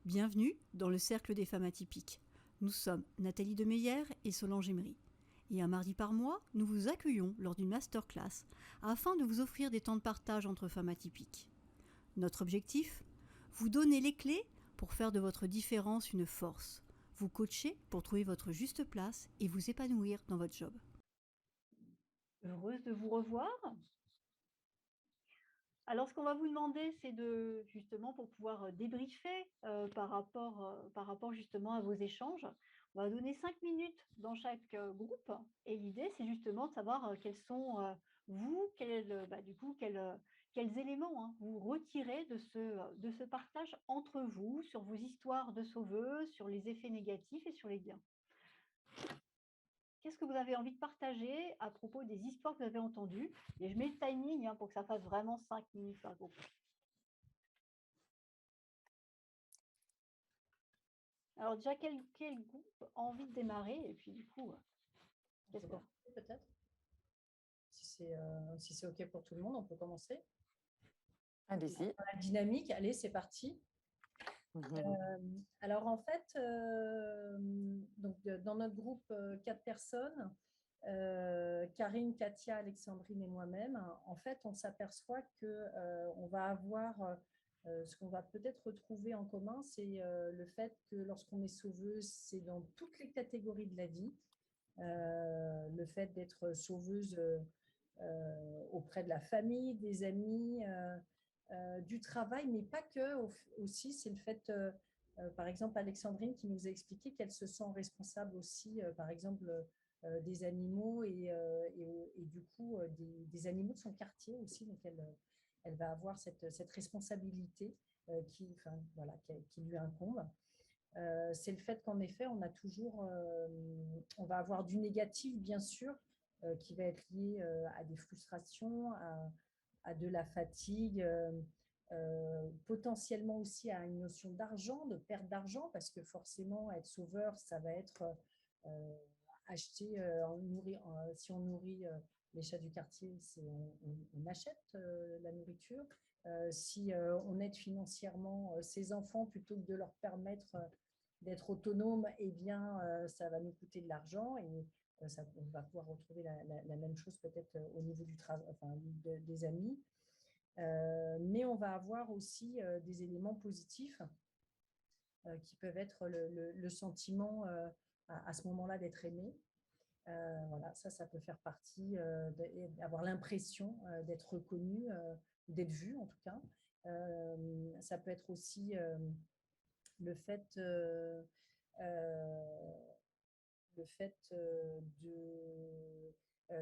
Bienvenue dans le Cercle des femmes atypiques. Nous sommes Nathalie Demeyer et Solange Emery. Et un mardi par mois, nous vous accueillons lors d'une masterclass afin de vous offrir des temps de partage entre femmes atypiques. Notre objectif ? Vous donner les clés pour faire de votre différence une force, vous coacher pour trouver votre juste place et vous épanouir dans votre job. Heureuse de vous revoir. Alors, ce qu'on va vous demander, c'est de, justement, pour pouvoir débriefer par rapport justement à vos échanges, on va donner 5 minutes dans chaque groupe. Et l'idée, c'est justement de savoir quels sont, vous, quels éléments vous retirez de ce partage entre vous, sur vos histoires de sauveuses, sur les effets négatifs et sur les gains. Qu'est-ce que vous avez envie de partager à propos des histoires que vous avez entendues? Et je mets le timing pour que ça fasse vraiment 5 minutes par groupe. Alors déjà, quel groupe a envie de démarrer? Et puis du coup, qu'est-ce qu'on peut-être si c'est OK pour tout le monde, on peut commencer. Allez-y. La dynamique, allez, c'est parti. Alors en fait, donc, dans notre groupe, 4 personnes, Karine, Katia, Alexandrine et moi-même, en fait, on s'aperçoit qu'on va avoir ce qu'on va peut-être retrouver en commun, c'est le fait que lorsqu'on est sauveuse, c'est dans toutes les catégories de la vie. Le fait d'être sauveuse auprès de la famille, des amis, du travail, mais pas que. Aussi, c'est le fait, par exemple, Alexandrine qui nous a expliqué qu'elle se sent responsable aussi, par exemple, des animaux et du coup des animaux de son quartier aussi. Donc, elle va avoir cette responsabilité qui lui incombe. C'est le fait qu'en effet, on va avoir du négatif, bien sûr, qui va être lié à des frustrations, à de la fatigue, potentiellement aussi à une notion d'argent, de perte d'argent, parce que forcément, être sauveur, ça va être acheter, si on nourrit les chats du quartier, on achète la nourriture. Si on aide financièrement ses enfants plutôt que de leur permettre d'être autonomes, eh bien, ça va nous coûter de l'argent et on va pouvoir retrouver la même chose peut-être au niveau du travail, enfin, des amis. Mais on va avoir aussi des éléments positifs qui peuvent être le sentiment à ce moment-là d'être aimé. Voilà, ça peut faire partie d'avoir l'impression d'être reconnu, d'être vu en tout cas. Ça peut être aussi le fait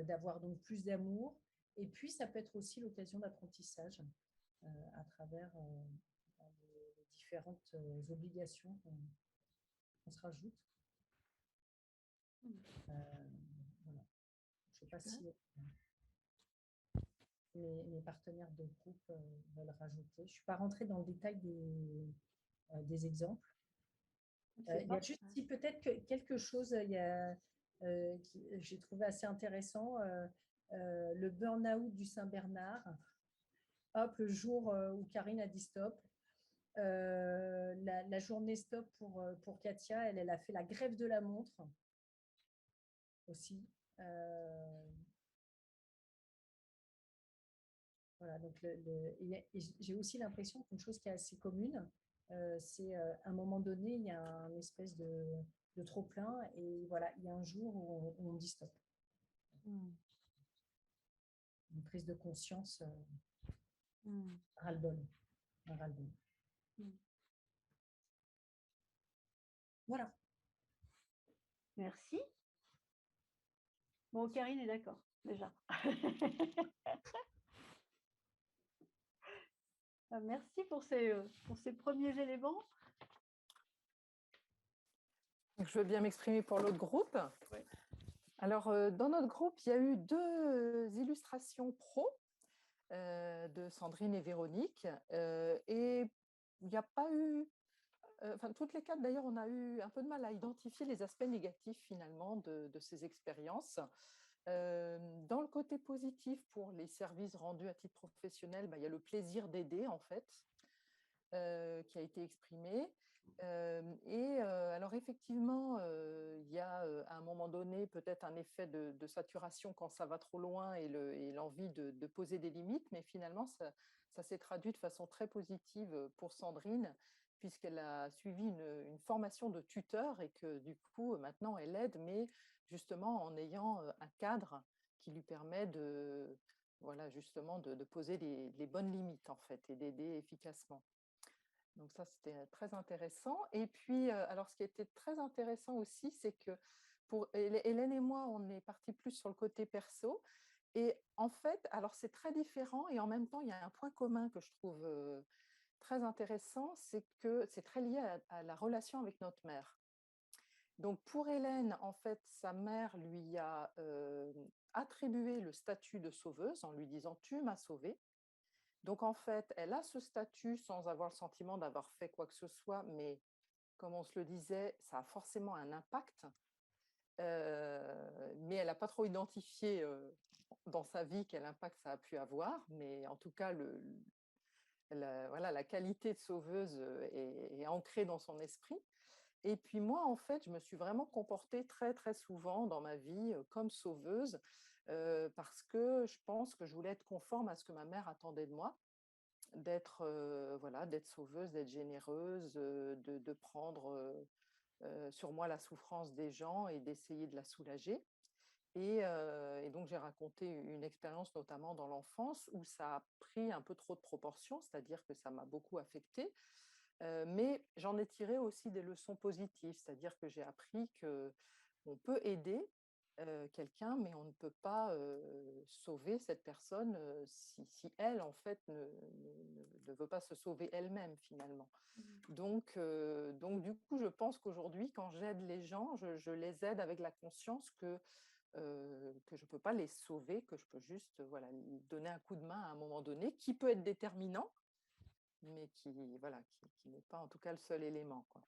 d'avoir donc plus d'amour. Et puis, ça peut être aussi l'occasion d'apprentissage à travers les différentes obligations qu'on se rajoute. Voilà. Je ne sais pas si mes partenaires de groupe veulent rajouter. Je ne suis pas rentrée dans le détail des exemples. Il y a juste peut-être quelque chose que j'ai trouvé assez intéressant, le burn-out du Saint-Bernard. Hop, le jour où Karine a dit stop. La journée stop pour Katia, elle a fait la grève de la montre aussi. Voilà, donc j'ai aussi l'impression qu'une chose qui est assez commune, c'est à un moment donné, il y a une espèce de trop-plein et voilà, il y a un jour où on dit stop. Une prise de conscience, ras-le-bol. Voilà. Merci. Bon, Karine est d'accord, déjà. Merci pour ces premiers éléments. Je veux bien m'exprimer pour l'autre groupe. Oui. Alors, dans notre groupe, il y a eu 2 illustrations pro de Sandrine et Véronique. Et il n'y a pas eu... toutes les 4, d'ailleurs, on a eu un peu de mal à identifier les aspects négatifs, finalement, de ces expériences. Dans le côté positif, pour les services rendus à titre professionnel, il y a le plaisir d'aider, en fait. qui a été exprimée. Alors effectivement, il y a à un moment donné peut-être un effet de saturation quand ça va trop loin et l'envie de poser des limites, mais finalement ça s'est traduit de façon très positive pour Sandrine, puisqu'elle a suivi une formation de tuteur et que du coup maintenant elle aide, mais justement en ayant un cadre qui lui permet voilà, justement de poser les bonnes limites en fait et d'aider efficacement. Donc ça, c'était très intéressant. Et puis, alors ce qui était très intéressant aussi, c'est que pour Hélène et moi, on est parti plus sur le côté perso. Et en fait, alors c'est très différent et en même temps, il y a un point commun que je trouve très intéressant, c'est que c'est très lié à la relation avec notre mère. Donc pour Hélène, en fait, sa mère lui a attribué le statut de sauveuse en lui disant: «Tu m'as sauvée». Donc en fait, elle a ce statut sans avoir le sentiment d'avoir fait quoi que ce soit, mais comme on se le disait, ça a forcément un impact. Mais elle n'a pas trop identifié dans sa vie quel impact ça a pu avoir. Mais en tout cas, voilà, la qualité de sauveuse est ancrée dans son esprit. Et puis moi, en fait, je me suis vraiment comportée très, très souvent dans ma vie comme sauveuse parce que je pense que je voulais être conforme à ce que ma mère attendait de moi, d'être voilà, d'être sauveuse, d'être généreuse, de prendre sur moi la souffrance des gens et d'essayer de la soulager. Et donc j'ai raconté une expérience notamment dans l'enfance où ça a pris un peu trop de proportions, c'est-à-dire que ça m'a beaucoup affectée. Mais j'en ai tiré aussi des leçons positives, c'est-à-dire que j'ai appris que on peut aider quelqu'un, mais on ne peut pas sauver cette personne si elle, en fait, ne veut pas se sauver elle-même, finalement. Donc, du coup, je pense qu'aujourd'hui, quand j'aide les gens, je les aide avec la conscience que je ne peux pas les sauver, que je peux juste voilà, donner un coup de main à un moment donné, qui peut être déterminant, mais voilà, qui n'est pas en tout cas le seul élément, quoi.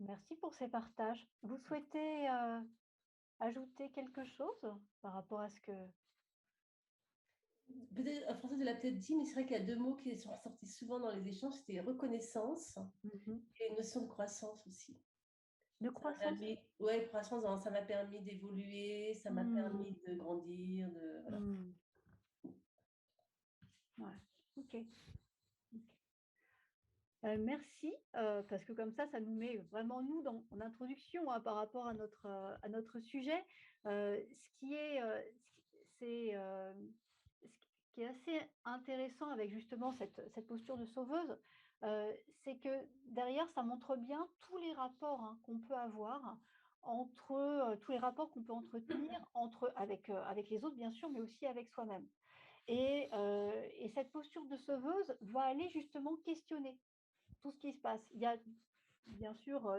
Merci pour ces partages. Vous souhaitez ajouter quelque chose par rapport à ce que... Peut-être, Françoise l'a peut-être dit, mais c'est vrai qu'il y a deux mots qui sont ressortis souvent dans les échanges, c'était reconnaissance et notion de croissance aussi. De croissance. Oui, croissance, ça m'a permis d'évoluer, ça m'a permis de grandir, voilà. Ouais, ok. Merci, parce que comme ça nous met vraiment nous en introduction par rapport à notre sujet. Ce qui est, ce qui est assez intéressant avec justement cette posture de sauveuse, c'est que derrière, ça montre bien tous les rapports qu'on peut avoir entre tous les rapports qu'on peut entretenir avec les autres, bien sûr, mais aussi avec soi-même. Et cette posture de sauveuse va aller justement questionner tout ce qui se passe. Il y a bien sûr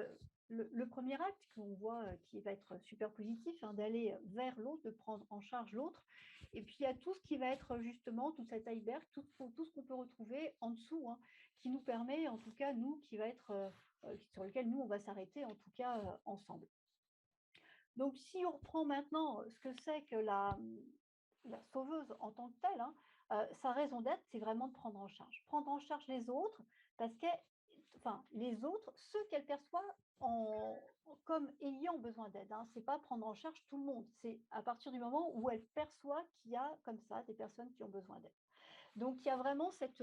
le premier acte qu'on voit qui va être super positif, d'aller vers l'autre, de prendre en charge l'autre. Et puis il y a tout ce qui va être justement, tout cet iceberg, tout ce qu'on peut retrouver en dessous, qui nous permet, en tout cas, nous, qui va être sur lequel nous, on va s'arrêter, en tout cas, ensemble. Donc si on reprend maintenant ce que c'est que la sauveuse en tant que telle, sa raison d'être, c'est vraiment de prendre en charge. Prendre en charge les autres, parce que les autres, ceux qu'elle perçoit comme ayant besoin d'aide. Ce n'est pas prendre en charge tout le monde. C'est à partir du moment où elle perçoit qu'il y a comme ça des personnes qui ont besoin d'aide. Donc, il y a vraiment cette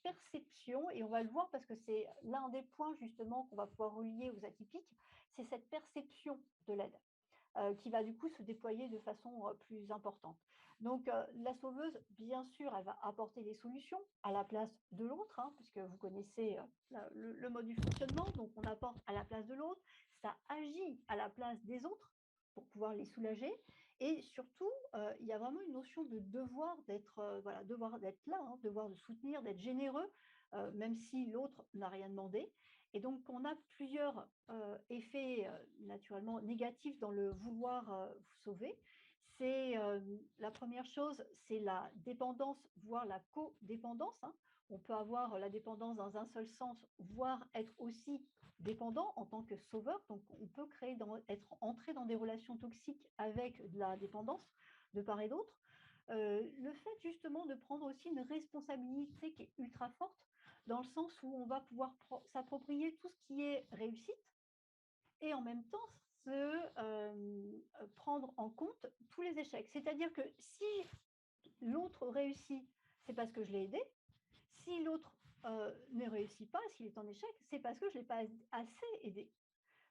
perception, et on va le voir parce que c'est l'un des points justement qu'on va pouvoir relier aux atypiques, c'est cette perception de l'aide qui va du coup se déployer de façon plus importante. Donc, la sauveuse, bien sûr, elle va apporter des solutions à la place de l'autre, puisque vous connaissez le mode du fonctionnement. Donc, on apporte à la place de l'autre, ça agit à la place des autres pour pouvoir les soulager. Et surtout, il y a vraiment une notion de devoir d'être devoir d'être là, devoir de soutenir, d'être généreux, même si l'autre n'a rien demandé. Et donc, on a plusieurs effets naturellement négatifs dans le vouloir vous sauver. C'est la première chose, c'est la dépendance, voire la codépendance. On peut avoir la dépendance dans un seul sens, voire être aussi dépendant en tant que sauveur. Donc, on peut être entré dans des relations toxiques avec de la dépendance de part et d'autre. Le fait justement de prendre aussi une responsabilité qui est ultra forte, dans le sens où on va pouvoir s'approprier tout ce qui est réussite et en même temps prendre en compte tous les échecs. C'est-à-dire que si l'autre réussit, c'est parce que je l'ai aidé. Si l'autre ne réussit pas, s'il est en échec, c'est parce que je ne l'ai pas assez aidé.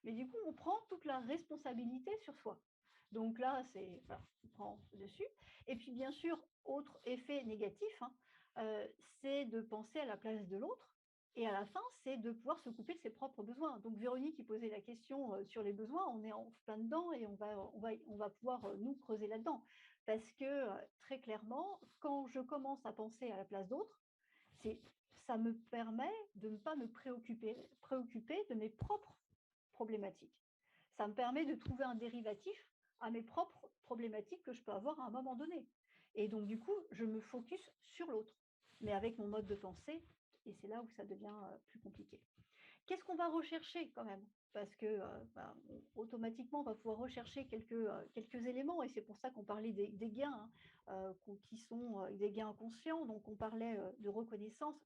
Mais du coup, on prend toute la responsabilité sur soi. Donc là, voilà, on prend dessus. Et puis, bien sûr, autre effet négatif, c'est de penser à la place de l'autre. Et à la fin, c'est de pouvoir se couper de ses propres besoins. Donc, Véronique qui posait la question sur les besoins, on est en plein dedans et on va pouvoir nous creuser là-dedans. Parce que très clairement, quand je commence à penser à la place d'autres, ça me permet de ne pas me préoccuper de mes propres problématiques. Ça me permet de trouver un dérivatif à mes propres problématiques que je peux avoir à un moment donné. Et donc, du coup, je me focus sur l'autre, mais avec mon mode de pensée, et c'est là où ça devient plus compliqué. Qu'est-ce qu'on va rechercher quand même? Parce que automatiquement, on va pouvoir rechercher quelques éléments, et c'est pour ça qu'on parlait des gains, qui sont des gains inconscients. Donc, on parlait de reconnaissance,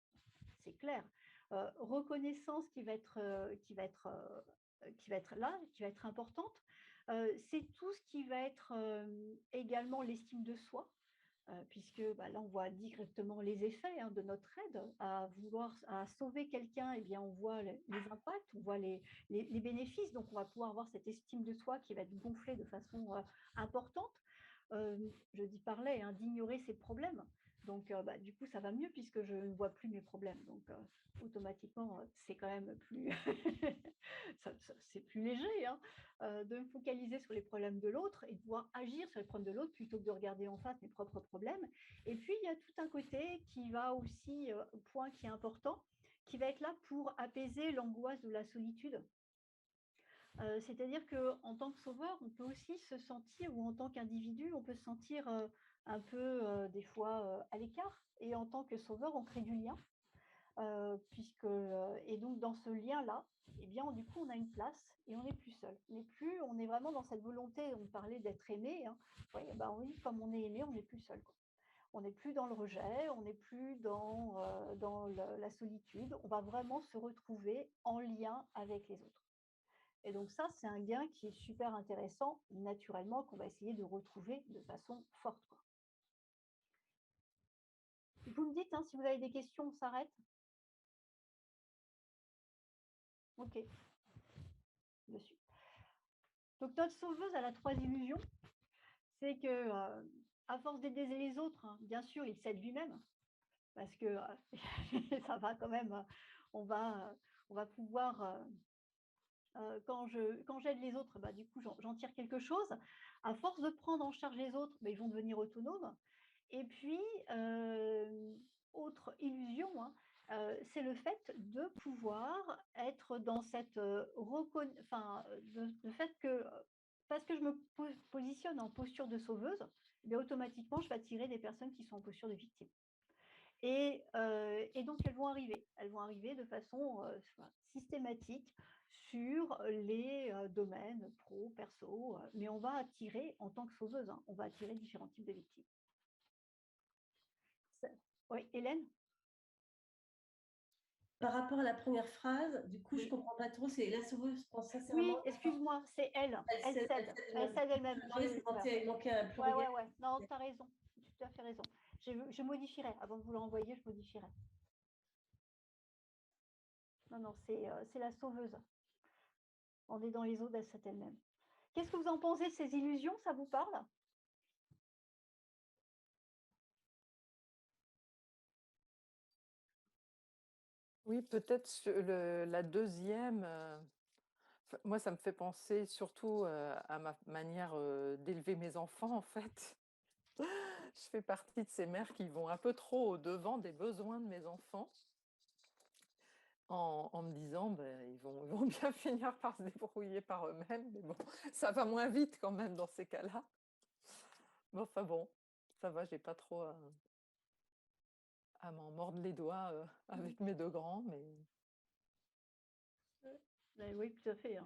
c'est clair. Reconnaissance qui va être là, qui va être importante. C'est tout ce qui va être également l'estime de soi, puisque là, on voit directement les effets de notre aide à vouloir sauver quelqu'un. Eh bien, on voit les impacts, on voit les bénéfices. Donc, on va pouvoir avoir cette estime de soi qui va être gonflée de façon importante. Je parlais d'ignorer ses problèmes. Donc, du coup, ça va mieux puisque je ne vois plus mes problèmes. Donc, automatiquement, c'est quand même plus, c'est plus léger de me focaliser sur les problèmes de l'autre et de pouvoir agir sur les problèmes de l'autre plutôt que de regarder en face mes propres problèmes. Et puis, il y a tout un côté qui va aussi, point qui est important, qui va être là pour apaiser l'angoisse de la solitude. C'est-à-dire qu'en tant que sauveur, on peut aussi se sentir, ou en tant qu'individu, on peut se sentir un peu, des fois, à l'écart. Et en tant que sauveur, on crée du lien. Et donc, dans ce lien-là, eh bien, du coup, on a une place et on n'est plus seul. On est vraiment dans cette volonté, on parlait d'être aimé. Oui, comme on est aimé, on n'est plus seul, quoi. On n'est plus dans le rejet, on n'est plus dans la solitude. On va vraiment se retrouver en lien avec les autres. Et donc ça, c'est un gain qui est super intéressant, naturellement, qu'on va essayer de retrouver de façon forte, quoi. Vous me dites si vous avez des questions, on s'arrête. Ok. Dessus. Donc notre sauveuse, elle a 3 illusions. C'est que, à force d'aider les autres, bien sûr, il s'aide lui-même. Parce que ça va quand même, on va pouvoir... quand j'aide les autres, du coup, j'en tire quelque chose. À force de prendre en charge les autres, ils vont devenir autonomes. Et puis, autre illusion, c'est le fait de pouvoir être dans cette le fait que, parce que je me positionne en posture de sauveuse, automatiquement, je vais attirer des personnes qui sont en posture de victime. Et donc, elles vont arriver de façon systématique sur les domaines pro, perso, mais on va attirer, en tant que sauveuse, on va attirer différents types de victimes. Oui, Hélène? Par rapport à la première phrase, du coup, je ne comprends pas trop. C'est la sauveuse, je pense sincèrement. Oui, excuse-moi, c'est elle. Elle cède elle-même. Il manquait un pluriel. Ouais. Non, tu as raison. Tu as tout à fait raison. Je modifierai. Avant de vous l'envoyer, je modifierai. Non, c'est la sauveuse. On est dans les eaux, elle cède elle-même. Qu'est-ce que vous en pensez de ces illusions? Ça vous parle? Oui, peut-être la deuxième. Moi, ça me fait penser surtout à ma manière d'élever mes enfants, en fait. Je fais partie de ces mères qui vont un peu trop au-devant des besoins de mes enfants en me disant ils vont bien finir par se débrouiller par eux-mêmes, mais bon, ça va moins vite quand même dans ces cas-là. Mais enfin bon, ça va, j'ai pas trop à m'en mordre les doigts avec mes 2 grands, mais... Oui, tout à fait.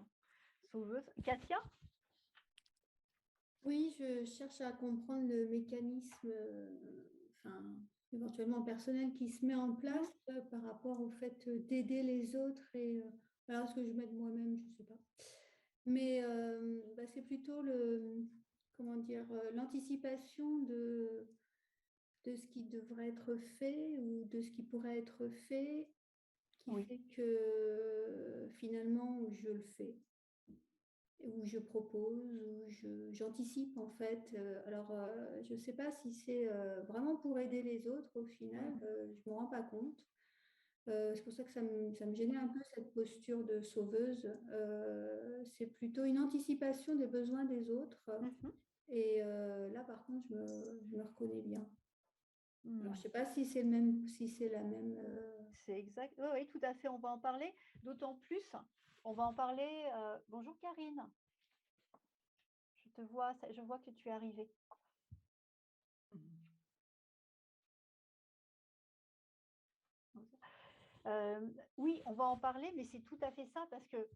Sauveuse. Katia? Oui, je cherche à comprendre le mécanisme, enfin, éventuellement personnel qui se met en place par rapport au fait d'aider les autres et alors ce que je mets de moi-même, je ne sais pas. Mais bah, c'est plutôt comment dire, l'anticipation de ce qui devrait être fait ou de ce qui pourrait être fait qui Oui. fait que finalement je le fais, où je propose, j'anticipe en fait. Alors, je ne sais pas si c'est vraiment pour aider les autres au final, je ne me rends pas compte. C'est pour ça que ça me gênait un peu cette posture de sauveuse. C'est plutôt une anticipation des besoins des autres. Mhm. Et là, par contre, je me reconnais bien. Alors, je ne Hmm. sais pas si c'est le même, si c'est la même. C'est exact. Oui, oui, tout à fait. On va en parler. D'autant plus, on va en parler. Bonjour Karine. Je te vois, je vois que tu es arrivée. Oui, on va en parler, mais c'est tout à fait ça parce que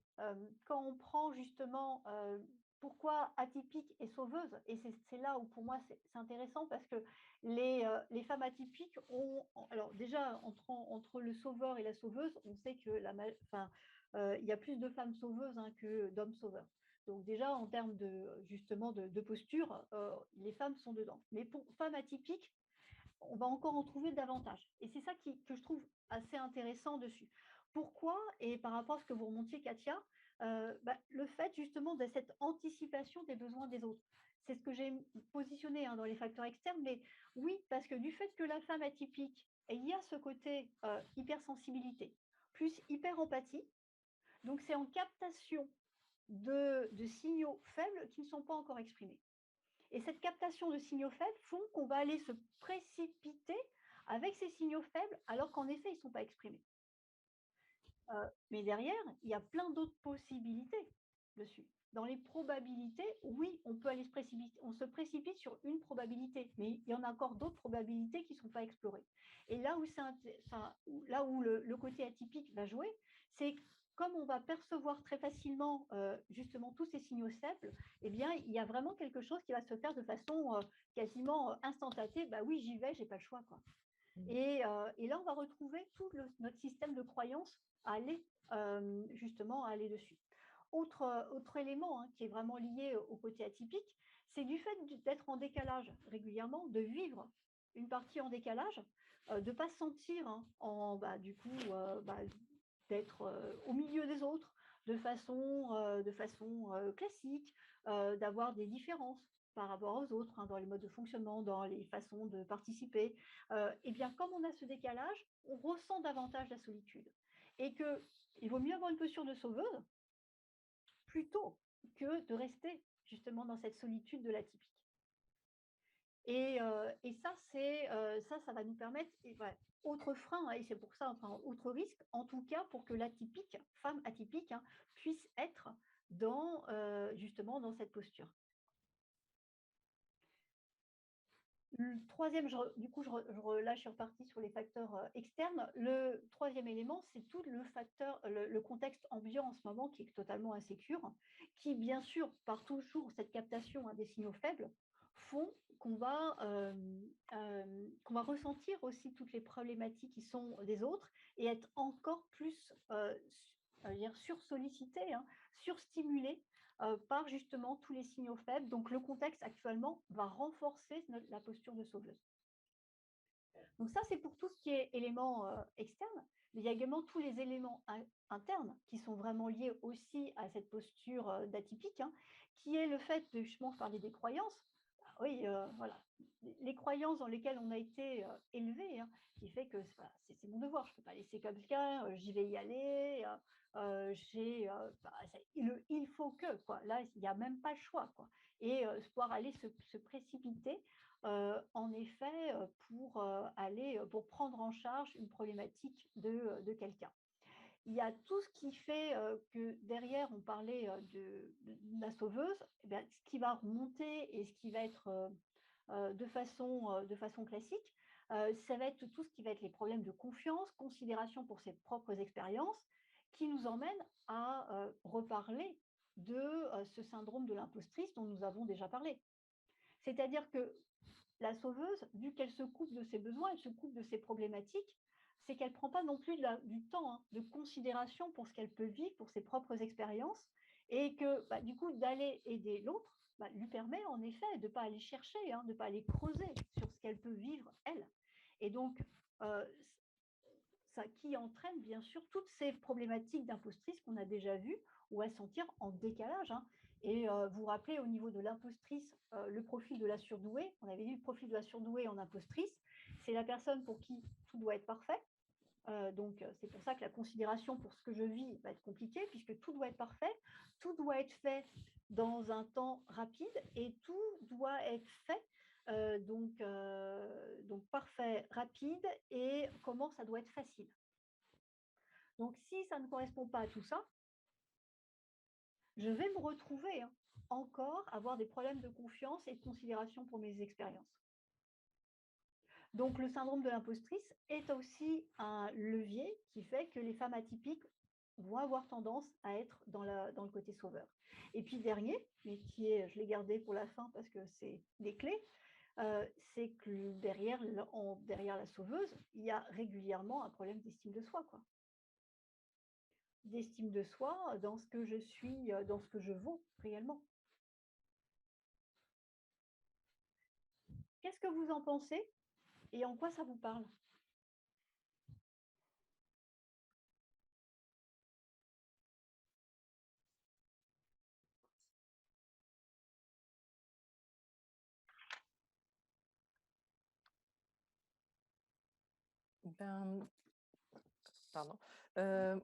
quand on prend justement pourquoi atypique et sauveuse, et c'est là où pour moi c'est intéressant parce que les femmes atypiques ont, alors déjà entre le sauveur et la sauveuse, on sait que il y a plus de femmes sauveuses que d'hommes sauveurs. Donc déjà en termes de justement de posture, les femmes sont dedans. Mais pour femmes atypiques, on va encore en trouver davantage. Et c'est ça que je trouve assez intéressant dessus. Pourquoi? Et par rapport à ce que vous remontiez, Katia, le fait justement de cette anticipation des besoins des autres. C'est ce que j'ai positionné dans les facteurs externes, mais oui, parce que du fait que la femme atypique, il y a ce côté hypersensibilité, plus hyper-empathie, donc c'est en captation de signaux faibles qui ne sont pas encore exprimés. Et cette captation de signaux faibles font qu'on va aller se précipiter avec ces signaux faibles alors qu'en effet, ils ne sont pas exprimés. Mais derrière, il y a plein d'autres possibilités dessus. Dans les probabilités, oui, on peut aller se précipiter, on se précipite sur une probabilité, mais il y en a encore d'autres probabilités qui ne sont pas explorées. Et là où, là où le côté atypique va jouer, c'est comme on va percevoir très facilement justement tous ces signaux faibles, eh bien, il y a vraiment quelque chose qui va se faire de façon quasiment instantanée. Bah oui, j'y vais, j'ai pas le choix, quoi. Et là, on va retrouver tout notre système de croyances à aller justement à aller dessus. Autre élément qui est vraiment lié au côté atypique, c'est du fait d'être en décalage régulièrement, de vivre une partie en décalage, de ne pas se sentir du coup d'être au milieu des autres de façon classique, d'avoir des différences par rapport aux autres, dans les modes de fonctionnement, dans les façons de participer. Eh bien, comme on a ce décalage, on ressent davantage la solitude. Et qu'il vaut mieux avoir une posture de sauveuse plutôt que de rester justement dans cette solitude de l'atypique. Et ça, ça va nous permettre, autre frein, et c'est pour ça, autre risque, en tout cas pour que l'atypique, femme atypique, puisse être justement dans cette posture. Le troisième, du coup, là, je suis repartie sur les facteurs externes. Le troisième élément, c'est tout le facteur, le contexte ambiant en ce moment qui est totalement insécure, qui, bien sûr, par toujours cette captation des signaux faibles, font qu'on va ressentir aussi toutes les problématiques qui sont des autres et être encore plus sursollicité, surstimulé par justement tous les signaux faibles. Donc le contexte actuellement va renforcer la posture de sauveuse. Donc ça, c'est pour tout ce qui est éléments externes, mais il y a également tous les éléments internes qui sont vraiment liés aussi à cette posture d'atypique, qui est le fait de, justement, parler des croyances. Oui, voilà, les croyances dans lesquelles on a été élevé, qui fait que c'est mon devoir, je ne peux pas laisser comme ça, j'y vais y aller, il faut que, quoi. Là, il n'y a même pas le choix, quoi. Et pouvoir aller se précipiter, en effet, pour prendre en charge une problématique de quelqu'un. Il y a tout ce qui fait que derrière, on parlait de la sauveuse, ce qui va remonter et ce qui va être de façon classique, ça va être tout ce qui va être les problèmes de confiance, considération pour ses propres expériences, qui nous emmènent à reparler de ce syndrome de l'impostrice dont nous avons déjà parlé. C'est-à-dire que la sauveuse, vu qu'elle se coupe de ses besoins, elle se coupe de ses problématiques, c'est qu'elle ne prend pas non plus du temps, de considération pour ce qu'elle peut vivre, pour ses propres expériences, et que du coup, d'aller aider l'autre lui permet en effet de ne pas aller chercher, de ne pas aller creuser sur ce qu'elle peut vivre, elle. Et donc, ça qui entraîne bien sûr toutes ces problématiques d'impostrice qu'on a déjà vues, ou à se sentir en décalage. Et vous vous rappelez, au niveau de l'impostrice, le profil de la surdouée, on avait vu le profil de la surdouée en impostrice, c'est la personne pour qui tout doit être parfait. Donc, c'est pour ça que la considération pour ce que je vis va être compliquée, puisque tout doit être parfait, tout doit être fait dans un temps rapide et tout doit être fait donc parfait, rapide et comment ça doit être facile. Donc, si ça ne correspond pas à tout ça, je vais me retrouver encore avoir des problèmes de confiance et de considération pour mes expériences. Donc, le syndrome de l'impostrice est aussi un levier qui fait que les femmes atypiques vont avoir tendance à être dans le côté sauveur. Et puis, dernier, mais qui est, je l'ai gardé pour la fin parce que c'est des clés, c'est que derrière la sauveuse, il y a régulièrement un problème d'estime de soi, quoi. D'estime de soi dans ce que je suis, dans ce que je vaux réellement. Qu'est-ce que vous en pensez et en quoi ça vous parle? Pardon.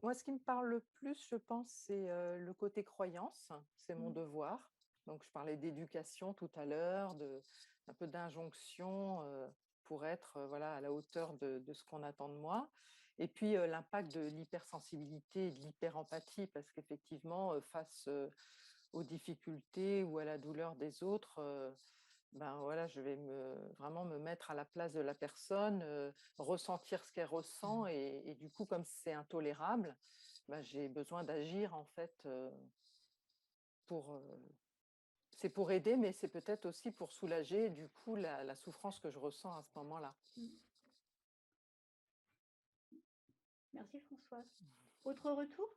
Moi, ce qui me parle le plus, je pense, c'est le côté croyance, c'est mon devoir. Donc, je parlais d'éducation tout à l'heure, un peu d'injonction pour être voilà, à la hauteur de ce qu'on attend de moi. Et puis, l'impact de l'hypersensibilité et de l'hyperempathie, parce qu'effectivement, face aux difficultés ou à la douleur des autres, voilà, je vais vraiment me mettre à la place de la personne, ressentir ce qu'elle ressent et du coup, comme c'est intolérable, j'ai besoin d'agir en fait pour. C'est pour aider, mais c'est peut-être aussi pour soulager du coup la souffrance que je ressens à ce moment-là. Merci Françoise. Autre retour?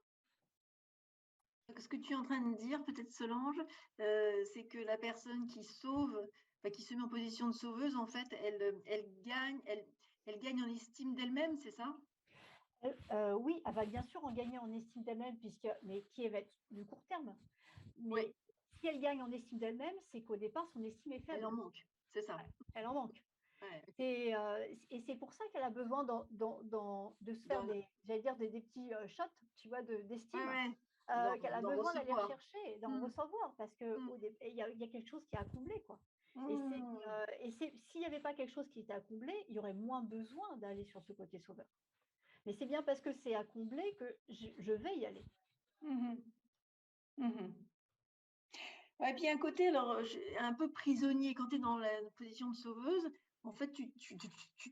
Ce que tu es en train de dire, peut-être Solange, c'est que la personne qui sauve, qui se met en position de sauveuse, en fait, elle gagne en estime d'elle-même, c'est ça? Oui, elle va bien sûr en gagner en estime d'elle-même, mais qui va être du court terme. Mais Oui. si elle gagne en estime d'elle-même, c'est qu'au départ, son estime est faible. Elle en manque, c'est ça. Elle en manque. Ouais. Et c'est pour ça qu'elle a besoin de se faire des petits shots, tu vois, d'estime. Qu'elle a besoin d'aller chercher, d'en recevoir, parce qu'il y a quelque chose qui est à combler, quoi. Et s'il n'y avait pas quelque chose qui était à combler, il y aurait moins besoin d'aller sur ce côté sauveur. Mais c'est bien parce que c'est à combler que je vais y aller. Et puis un côté, alors, un peu prisonnier, quand tu es dans la position de sauveuse, en fait, tu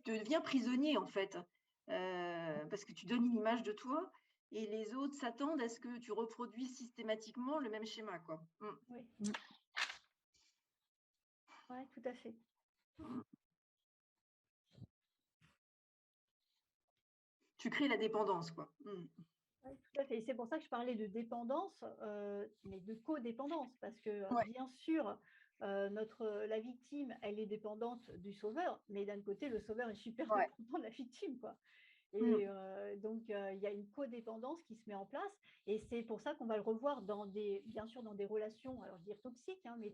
deviens prisonnier, en fait, parce que tu donnes une image de toi et les autres s'attendent à ce que tu reproduises systématiquement le même schéma, quoi. Oui. Ouais, tout à fait. Tu crées la dépendance, quoi. Oui, tout à fait. Et c'est pour ça que je parlais de dépendance, mais de codépendance, parce que bien sûr, la victime, elle est dépendante du sauveur, mais d'un côté, le sauveur est super dépendant de la victime, quoi. Et donc, il y a une codépendance qui se met en place, et c'est pour ça qu'on va le revoir bien sûr dans des relations, alors je veux dire toxiques, mais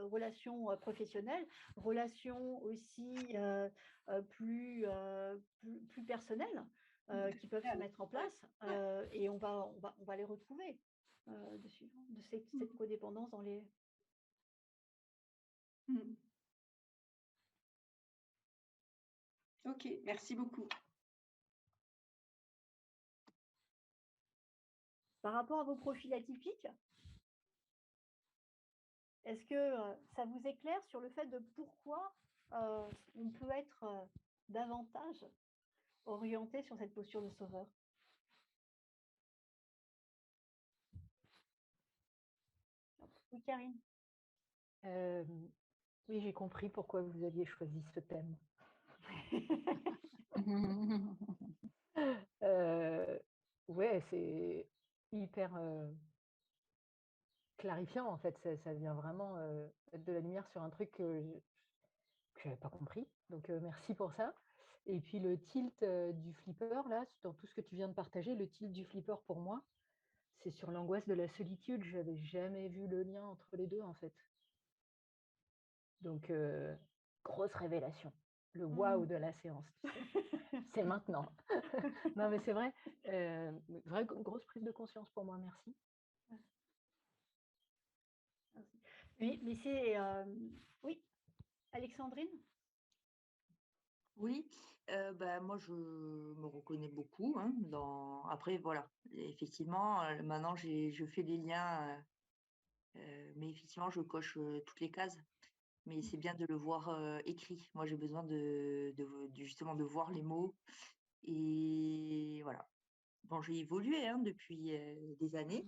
relations professionnelles, relations aussi plus personnelles. Qui peuvent se mettre en place et on va les retrouver dessus, de cette codépendance dans les... Ok, merci beaucoup. Par rapport à vos profils atypiques, est-ce que ça vous éclaire sur le fait de pourquoi on peut être davantage orienté sur cette posture de sauveur? Oui, Karine. Oui, j'ai compris pourquoi vous aviez choisi ce thème. Ouais, c'est hyper clarifiant en fait. Ça vient vraiment mettre de la lumière sur un truc que je n'avais pas compris. Donc merci pour ça. Et puis le tilt du flipper, là, dans tout ce que tu viens de partager, le tilt du flipper pour moi, c'est sur l'angoisse de la solitude. Je n'avais jamais vu le lien entre les deux en fait. Donc grosse révélation. Le waouh de la séance. C'est maintenant. Non mais c'est vrai, vraie grosse prise de conscience pour moi, merci. Oui, mais c'est... oui, Alexandrine? Oui, moi je me reconnais beaucoup, hein, après voilà, effectivement, maintenant je fais les liens, mais effectivement je coche, toutes les cases. Mais c'est bien de le voir, écrit. Moi j'ai besoin justement de voir les mots et voilà. Bon, j'ai évolué, hein, depuis, des années,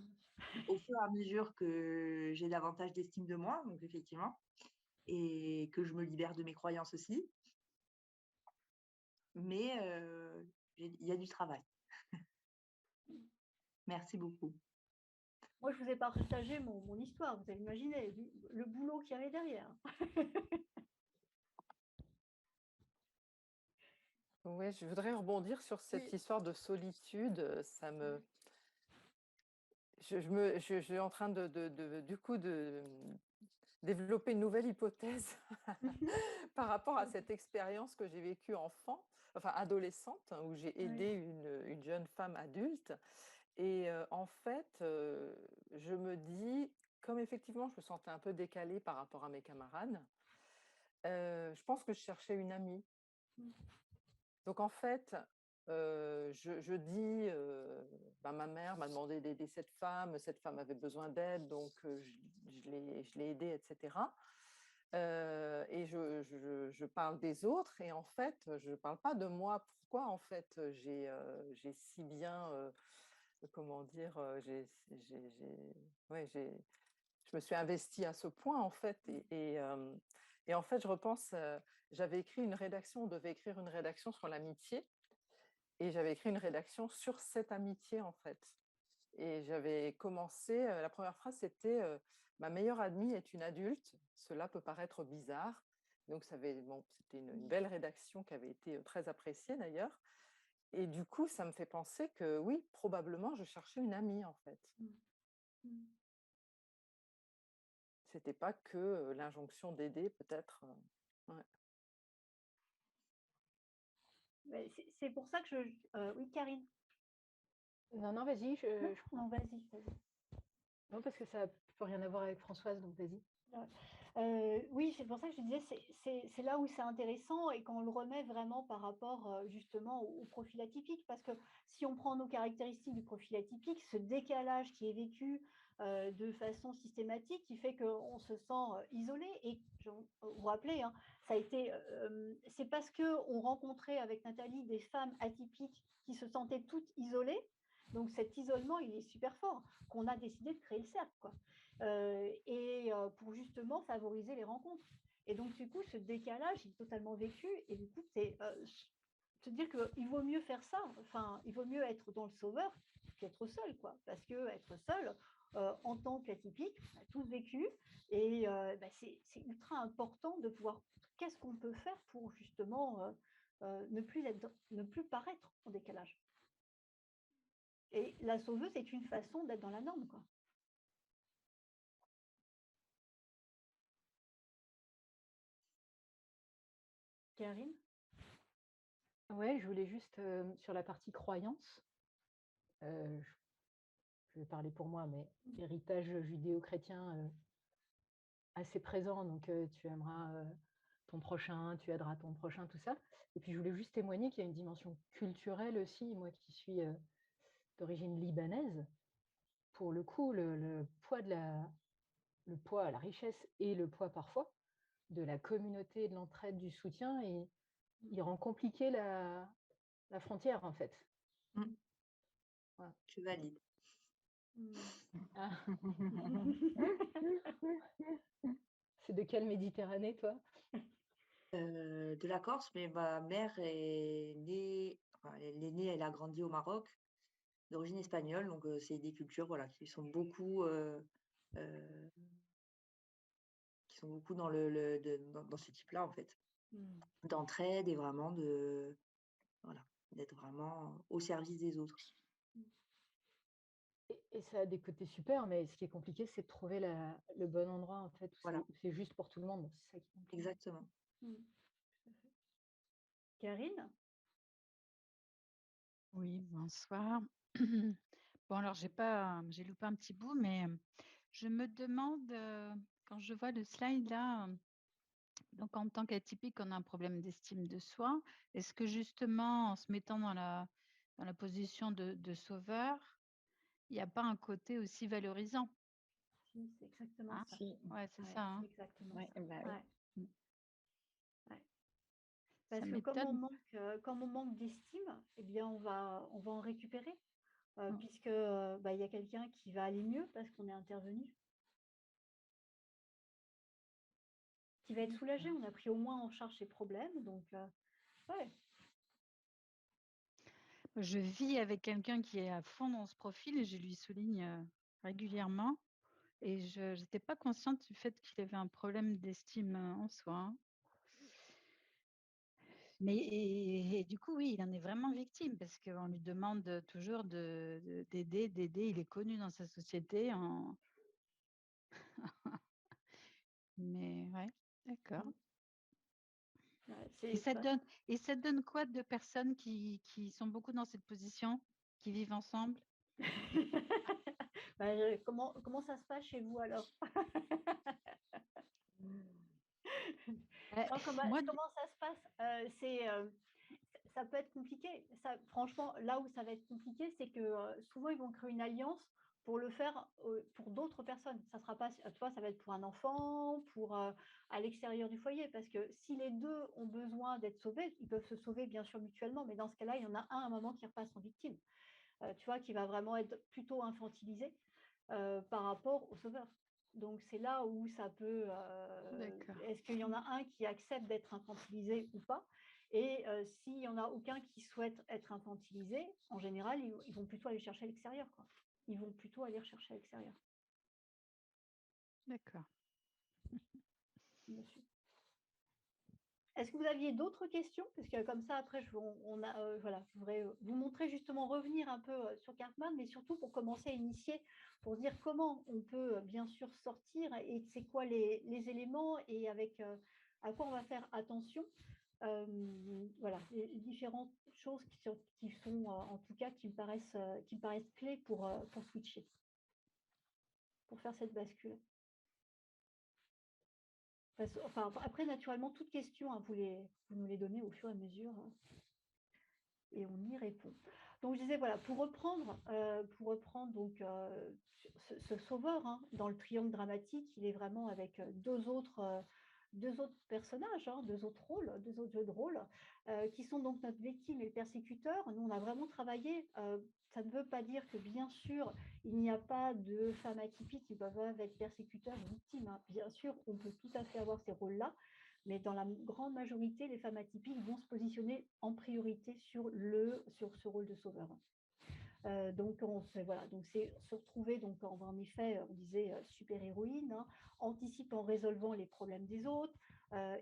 au fur et à mesure que j'ai davantage d'estime de moi, donc effectivement, et que je me libère de mes croyances aussi. Mais il y a du travail. Merci beaucoup. Moi, je vous ai partagé mon histoire. Vous avez imaginé le boulot qu'il y avait derrière. Oui, je voudrais rebondir sur cette histoire de solitude. Ça me, je suis en train du coup de développer une nouvelle hypothèse par rapport à cette expérience que j'ai vécue adolescente, hein, où j'ai aidé une jeune femme adulte. Et en fait, je me dis, comme effectivement, je me sentais un peu décalée par rapport à mes camarades, je pense que je cherchais une amie. Donc en fait, je dis, ma mère m'a demandé d'aider cette femme avait besoin d'aide, donc je l'ai aidée, etc. Et je parle des autres et en fait, je ne parle pas de moi. Pourquoi en fait j'ai si bien, comment dire, je me suis investie à ce point en fait et en fait je repense, j'avais écrit une rédaction, on devait écrire une rédaction sur l'amitié et j'avais écrit une rédaction sur cette amitié en fait. Et j'avais commencé, la première phrase c'était ma meilleure amie est une adulte, cela peut paraître bizarre. Donc c'était une belle rédaction qui avait été très appréciée d'ailleurs. Et du coup, ça me fait penser que oui, probablement, je cherchais une amie en fait. C'était pas que l'injonction d'aider peut-être. Ouais. C'est pour ça que oui, Karine. Non, vas-y. Non, vas-y. Non, parce que ça n'a plus rien à voir avec Françoise, donc vas-y. Oui, c'est pour ça que je disais, c'est là où c'est intéressant et qu'on le remet vraiment par rapport justement au profil atypique, parce que si on prend nos caractéristiques du profil atypique, ce décalage qui est vécu de façon systématique, qui fait qu'on se sent isolé, et vous vous rappelez, hein, ça a été, c'est parce qu'on rencontrait avec Nathalie des femmes atypiques qui se sentaient toutes isolées, donc cet isolement, il est super fort, qu'on a décidé de créer le cercle, quoi. Pour justement favoriser les rencontres. Et donc, du coup, ce décalage, il est totalement vécu. Et du coup, c'est se dire qu'il vaut mieux faire ça. Enfin, il vaut mieux être dans le sauveur qu'être seul, quoi. Parce que être seul, en tant qu'atypique, on a tous vécu. Et c'est ultra important de pouvoir. Qu'est-ce qu'on peut faire pour justement ne plus paraître en décalage. Et la sauveuse est une façon d'être dans la norme, quoi. Karine? Ouais, je voulais juste, sur la partie croyance, je vais parler pour moi, mais héritage judéo-chrétien assez présent, donc tu aimeras ton prochain, tu aideras ton prochain, tout ça. Et puis je voulais juste témoigner qu'il y a une dimension culturelle aussi, moi qui suis d'origine libanaise, pour le coup, le poids le poids, la richesse et le poids parfois de la communauté, de l'entraide, du soutien, et il rend compliqué la frontière en fait. Voilà. Je valide. Ah. C'est de quelle Méditerranée, toi? De la Corse, mais ma mère est née, enfin, elle est née, elle a grandi au Maroc, d'origine espagnole, donc c'est des cultures, voilà, euh, qui sont beaucoup dans ce type-là, en fait, d'entraide et vraiment voilà, d'être vraiment au service des autres. Et ça a des côtés super, mais ce qui est compliqué, c'est de trouver le bon endroit, en fait, Voilà, où c'est juste pour tout le monde. C'est ça qui est compliqué. exactement. Karine? Oui, bonsoir. Bon, alors, j'ai loupé un petit bout, mais je me demande, quand je vois le slide là, donc en tant qu'atypique, on a un problème d'estime de soi. Est-ce que justement, en se mettant dans la position de sauveur, il n'y a pas un côté aussi valorisant? Si, c'est exactement Hein? ça. Si. Ouais, c'est Ouais, ça. Hein. c'est exactement Ouais, ça. bah oui. Ouais. Ouais. Ça Parce que m'étonne. comme on manque d'estime, eh bien, on va en récupérer, Mm. puisque il y a quelqu'un qui va aller mieux parce qu'on est intervenu, qui va être soulagé. On a pris au moins en charge ses problèmes. Donc, ouais. Je vis avec quelqu'un qui est à fond dans ce profil et je lui souligne régulièrement. Et je n'étais pas consciente du fait qu'il avait un problème d'estime en soi. Hein. Mais et du coup, oui, il en est vraiment victime parce qu'on lui demande toujours d'aider. Il est connu dans sa société. Mais ouais, d'accord. Ouais, Et ça te donne quoi de personnes qui sont beaucoup dans cette position, qui vivent ensemble? comment ça se passe chez vous alors? Non, Moi, comment ça se passe? Ça peut être compliqué. Ça, franchement, là où ça va être compliqué, c'est que souvent, ils vont créer une alliance pour le faire pour d'autres personnes. Ça sera pas, toi, ça va être pour un enfant, pour à l'extérieur du foyer, parce que si les deux ont besoin d'être sauvés, ils peuvent se sauver bien sûr mutuellement, mais dans ce cas-là, il y en a un à un moment qui repasse en victime, tu vois, qui va vraiment être plutôt infantilisé par rapport au sauveur. Donc c'est là où ça peut. d'accord. Est-ce qu'il y en a un qui accepte d'être infantilisé ou pas? Et s'il n'y en a aucun qui souhaite être infantilisé, en général, ils vont plutôt aller chercher à l'extérieur, quoi. Ils vont plutôt aller chercher à l'extérieur. D'accord. Monsieur. Est-ce que vous aviez d'autres questions? Parce que comme ça, après, voilà, je voudrais vous montrer justement, revenir un peu sur Cartman, mais surtout pour commencer à initier, pour dire comment on peut bien sûr sortir et c'est quoi les éléments et avec à quoi on va faire attention. Voilà, les différentes choses qui sont, en tout cas, qui me paraissent clés pour switcher, pour faire cette bascule. Enfin, après, naturellement, toutes questions, hein, vous nous les donnez au fur et à mesure et on y répond. Donc, je disais, voilà, pour reprendre donc, ce sauveur hein, dans le triangle dramatique, il est vraiment avec deux autres personnages, hein, deux autres rôles, deux autres jeux de rôle, qui sont donc notre victime et le persécuteur. Nous, on a vraiment travaillé. Ça ne veut pas dire que, bien sûr, il n'y a pas de femmes atypiques qui peuvent être persécuteurs ou victimes. Hein. Bien sûr, on peut tout à fait avoir ces rôles-là, mais dans la grande majorité, les femmes atypiques vont se positionner en priorité sur ce rôle de sauveur. Donc c'est se retrouver donc en effet, on disait super héroïne, hein, anticipe en résolvant les problèmes des autres,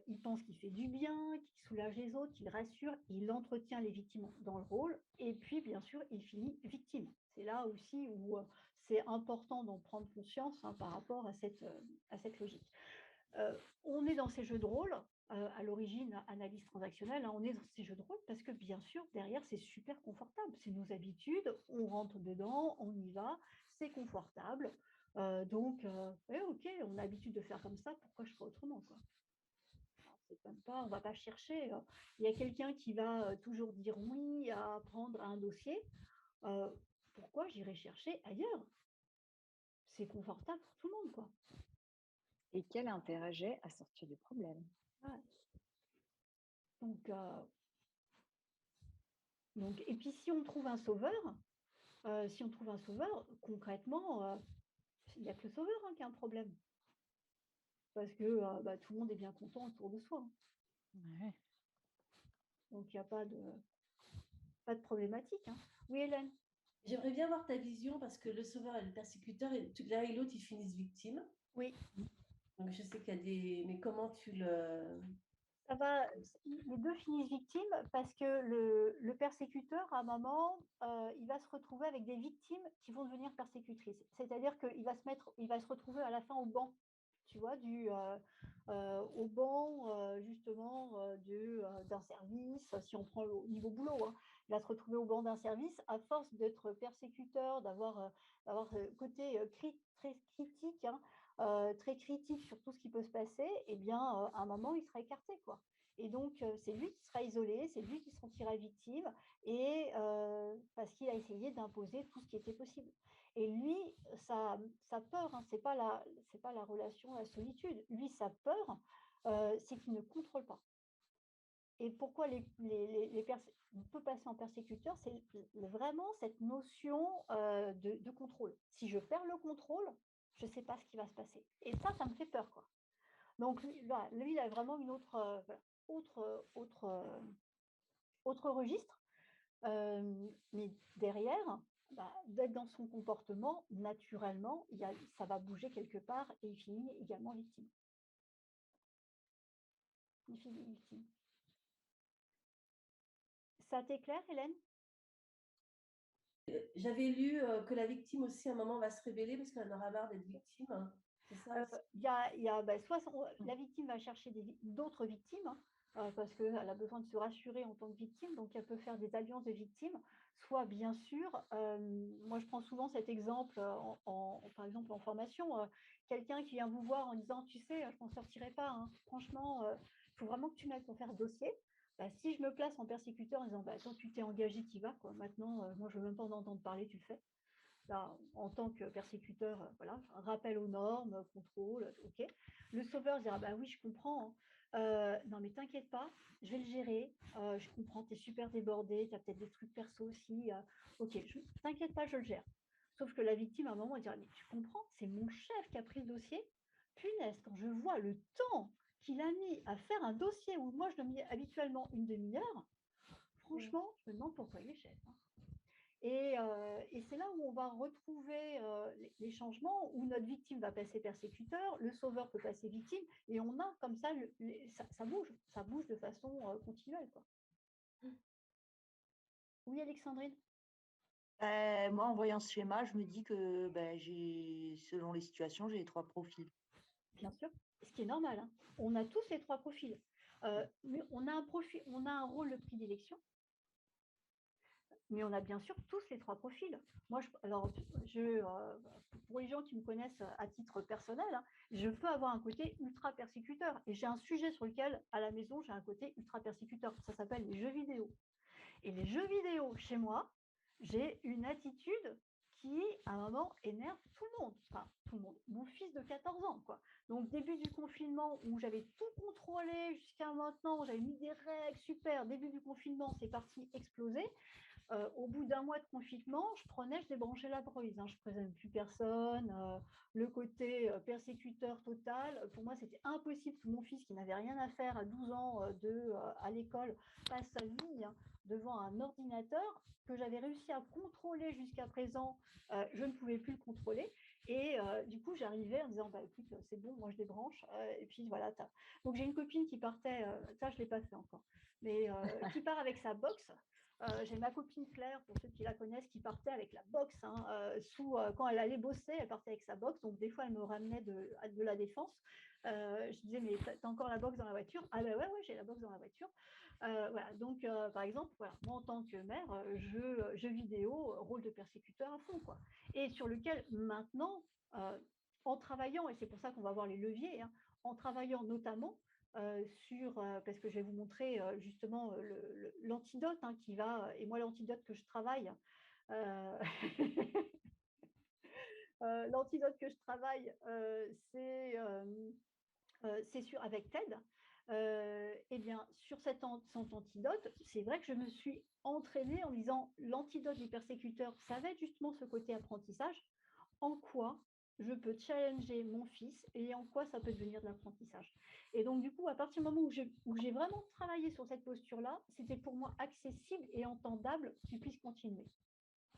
il pense qu'il fait du bien, qu'il soulage les autres, qu'il rassure, il entretient les victimes dans le rôle, et puis bien sûr il finit victime. C'est là aussi où c'est important d'en prendre conscience hein, par rapport à cette logique. On est dans ces jeux de rôle, à l'origine analyse transactionnelle, hein, on est dans ces jeux de rôle parce que bien sûr, derrière, c'est super confortable. C'est nos habitudes, on rentre dedans, on y va, c'est confortable. Donc, ok, on a l'habitude de faire comme ça, pourquoi je ferais autrement quoi? C'est comme pas, on ne va pas chercher. Il y a quelqu'un qui va toujours dire oui à prendre un dossier. Pourquoi j'irai chercher ailleurs? C'est confortable pour tout le monde, quoi. Et quel intérêt j'ai à sortir du problème? Ouais. Donc, et puis si on trouve un sauveur, concrètement, il n'y a que le sauveur hein, qui a un problème. parce que tout le monde est bien content autour de soi. Ouais. Donc, il n'y a pas de problématique. Hein. Oui, Hélène? J'aimerais bien voir ta vision parce que le sauveur et le persécuteur, l'un et l'autre, ils finissent victimes. Oui. Donc, je sais qu'il y a des... Mais comment tu le... Ça va, les deux finissent victimes parce que le persécuteur, à un moment, il va se retrouver avec des victimes qui vont devenir persécutrices. C'est-à-dire qu'il va il va se retrouver à la fin au banc, tu vois, au banc justement d'un service. Si on prend au niveau boulot, hein, il va se retrouver au banc d'un service à force d'être persécuteur, d'avoir côté très critique. Hein, très critique sur tout ce qui peut se passer, eh bien, à un moment, il sera écarté, quoi. Et donc, c'est lui qui sera isolé, c'est lui qui se sentira victime, et parce qu'il a essayé d'imposer tout ce qui était possible. Et lui, sa peur, hein, c'est pas la relation, la solitude. Lui, sa peur, c'est qu'il ne contrôle pas. Et pourquoi on peut passer en persécuteur, c'est vraiment cette notion de contrôle. Si je perds le contrôle, je ne sais pas ce qui va se passer. Et ça me fait peur, quoi. Donc, lui, il a vraiment une autre registre. Mais derrière, d'être dans son comportement, naturellement, ça va bouger quelque part et il finit également victime. Il finit victime. Ça t'est clair, Hélène? J'avais lu que la victime aussi, à un moment, va se révéler parce qu'elle en aura marre d'être victime. C'est ça la victime va chercher d'autres victimes, hein, parce qu'elle a besoin de se rassurer en tant que victime, donc elle peut faire des alliances de victimes. Soit, bien sûr, moi je prends souvent cet exemple, par exemple en formation, quelqu'un qui vient vous voir en disant, tu sais, je m'en sortirai pas, hein. Franchement, il faut vraiment que tu m'aides pour faire ce dossier. Si je me place en persécuteur en disant, attends, tu t'es engagé, tu y vas, quoi. Maintenant, moi je ne veux même pas en entendre parler, tu le fais. Là, en tant que persécuteur, voilà, rappel aux normes, contrôle, ok. Le sauveur dira, oui, je comprends, hein. Non, mais t'inquiète pas, je vais le gérer, je comprends, tu es super débordé, tu as peut-être des trucs perso aussi, ok, t'inquiète pas, je le gère. Sauf que la victime, à un moment, elle dira, mais tu comprends, c'est mon chef qui a pris le dossier. Punaise, quand je vois le temps qu'il a mis à faire un dossier où moi, je le mets habituellement une demi-heure, franchement, je me demande pourquoi il est chef. Hein. Et c'est là où on va retrouver les changements, où notre victime va passer persécuteur, le sauveur peut passer victime, et on a comme ça, ça bouge de façon continuelle, quoi. Oui, Alexandrine? Moi, en voyant ce schéma, je me dis que selon les situations, j'ai les 3 profils. Bien sûr, ce qui est normal. Hein. On a tous les 3 profils. Mais on a un rôle de prédilection. Mais on a bien sûr tous les 3 profils. Moi, pour les gens qui me connaissent à titre personnel, hein, je peux avoir un côté ultra persécuteur. Et j'ai un sujet sur lequel, à la maison, j'ai un côté ultra persécuteur. Ça s'appelle les jeux vidéo. Et les jeux vidéo, chez moi, j'ai une attitude qui, à un moment, énerve tout le monde. Enfin, tout le monde. Mon fils de 14 ans, quoi. Donc, début du confinement, où j'avais tout contrôlé jusqu'à maintenant, j'avais mis des règles, super. Début du confinement, c'est parti exploser. Au bout d'un mois de confinement, je débranchais la brise. Hein. Je ne présentais plus personne. Le côté persécuteur total, pour moi, c'était impossible que mon fils, qui n'avait rien à faire à 12 ans à l'école, passe sa vie devant un ordinateur que j'avais réussi à contrôler jusqu'à présent. Je ne pouvais plus le contrôler. Et du coup, j'arrivais en disant, écoute, c'est bon, moi je débranche. Et puis voilà. Donc j'ai une copine qui partait, ça je ne l'ai pas fait encore, mais qui part avec sa box. J'ai ma copine Claire, pour ceux qui la connaissent, qui partait avec la box. Hein, quand elle allait bosser, elle partait avec sa box. Donc, des fois, elle me ramenait de la défense. Je disais, mais t'as encore la box dans la voiture? Ah ouais, j'ai la box dans la voiture. Voilà. Donc, par exemple, voilà, moi, en tant que mère, jeux vidéo, rôle de persécuteur à fond, quoi. Et sur lequel, maintenant, en travaillant, et c'est pour ça qu'on va voir les leviers, hein, en travaillant notamment parce que je vais vous montrer justement l'antidote hein, qui va, et moi l'antidote que je travaille, l'antidote que je travaille, c'est avec TED. Eh bien, sur cet antidote, c'est vrai que je me suis entraînée en disant l'antidote du persécuteur, ça va être justement ce côté apprentissage. En quoi je peux challenger mon fils et en quoi ça peut devenir de l'apprentissage. Et donc, du coup, à partir du moment où j'ai vraiment travaillé sur cette posture-là, c'était pour moi accessible et entendable qu'il puisse continuer.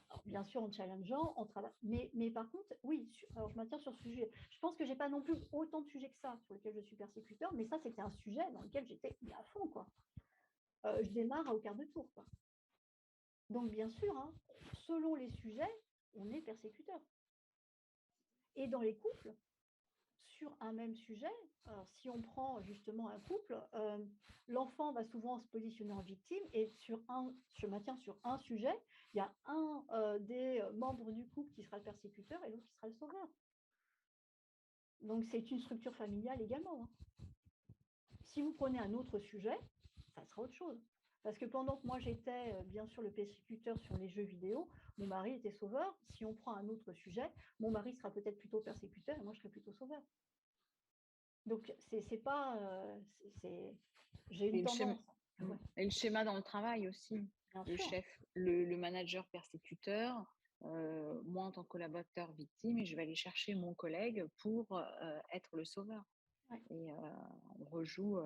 Alors, bien sûr, en challengeant, en travaillant. Mais par contre, oui, alors je maintiens sur ce sujet. Je pense que je n'ai pas non plus autant de sujets que ça sur lesquels je suis persécuteur, mais ça, c'était un sujet dans lequel j'étais à fond, quoi. Je démarre au quart de tour, quoi. Donc, bien sûr, hein, selon les sujets, on est persécuteur. Et dans les couples, sur un même sujet, alors si on prend justement un couple, l'enfant va souvent se positionner en victime et je maintiens sur un sujet, il y a un des membres du couple qui sera le persécuteur et l'autre qui sera le sauveur. Donc c'est une structure familiale également, hein. Si vous prenez un autre sujet, ça sera autre chose. Parce que pendant que moi j'étais bien sûr le persécuteur sur les jeux vidéo, mon mari était sauveur. Si on prend un autre sujet, mon mari sera peut-être plutôt persécuteur et moi je serai plutôt sauveur. Donc, c'est pas. J'ai une tendance. Ouais. Et le schéma dans le travail aussi. Bien le sûr. chef, le manager persécuteur, moi en tant que collaborateur victime, et je vais aller chercher mon collègue pour être le sauveur. Ouais. Et on rejoue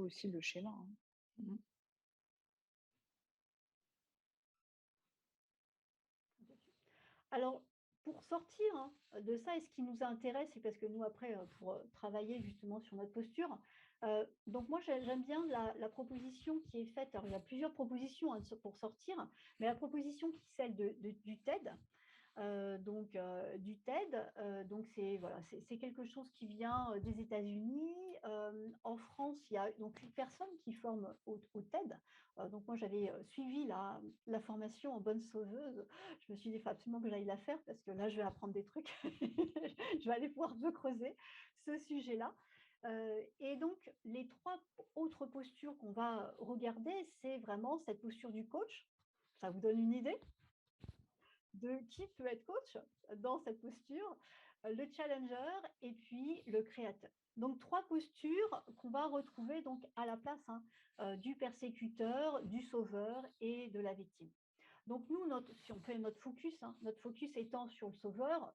aussi le schéma. Hein. Alors, pour sortir de ça, et ce qui nous intéresse, c'est parce que nous, après, pour travailler justement sur notre posture, donc moi, j'aime bien la proposition qui est faite. Alors, il y a plusieurs propositions pour sortir, mais la proposition qui est celle du TED. Du TED, donc c'est quelque chose qui vient des États-Unis. En France, il y a donc une personne qui forme au TED. Donc moi, j'avais suivi la formation en bonne sauveuse. Je me suis dit, il faut absolument que j'aille la faire parce que là, je vais apprendre des trucs. Je vais aller pouvoir me creuser ce sujet-là. Et donc, les 3 autres postures qu'on va regarder, c'est vraiment cette posture du coach. Ça vous donne une idée de qui peut être coach dans cette posture, le challenger et puis le créateur. Donc 3 postures qu'on va retrouver donc à la place du persécuteur, du sauveur et de la victime. Donc nous, si on fait notre focus étant sur le sauveur,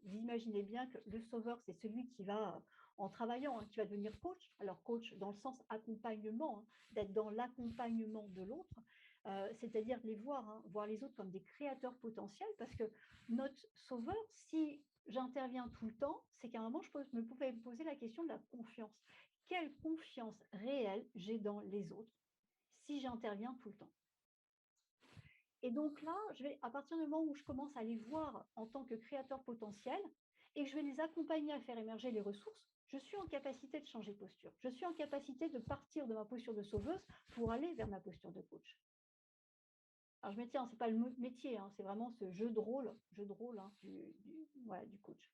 vous imaginez bien que le sauveur, c'est celui qui va, en travaillant, qui va devenir coach. Alors coach dans le sens accompagnement, d'être dans l'accompagnement de l'autre. C'est-à-dire de les voir les autres comme des créateurs potentiels, parce que notre sauveur, si j'interviens tout le temps, c'est qu'à un moment, je me pouvais me poser la question de la confiance. Quelle confiance réelle j'ai dans les autres si j'interviens tout le temps? Et donc là, à partir du moment où je commence à les voir en tant que créateurs potentiels et que je vais les accompagner à faire émerger les ressources, je suis en capacité de changer de posture. Je suis en capacité de partir de ma posture de sauveuse pour aller vers ma posture de coach. Alors je me tiens, c'est pas le métier, c'est vraiment ce jeu de rôle du coach.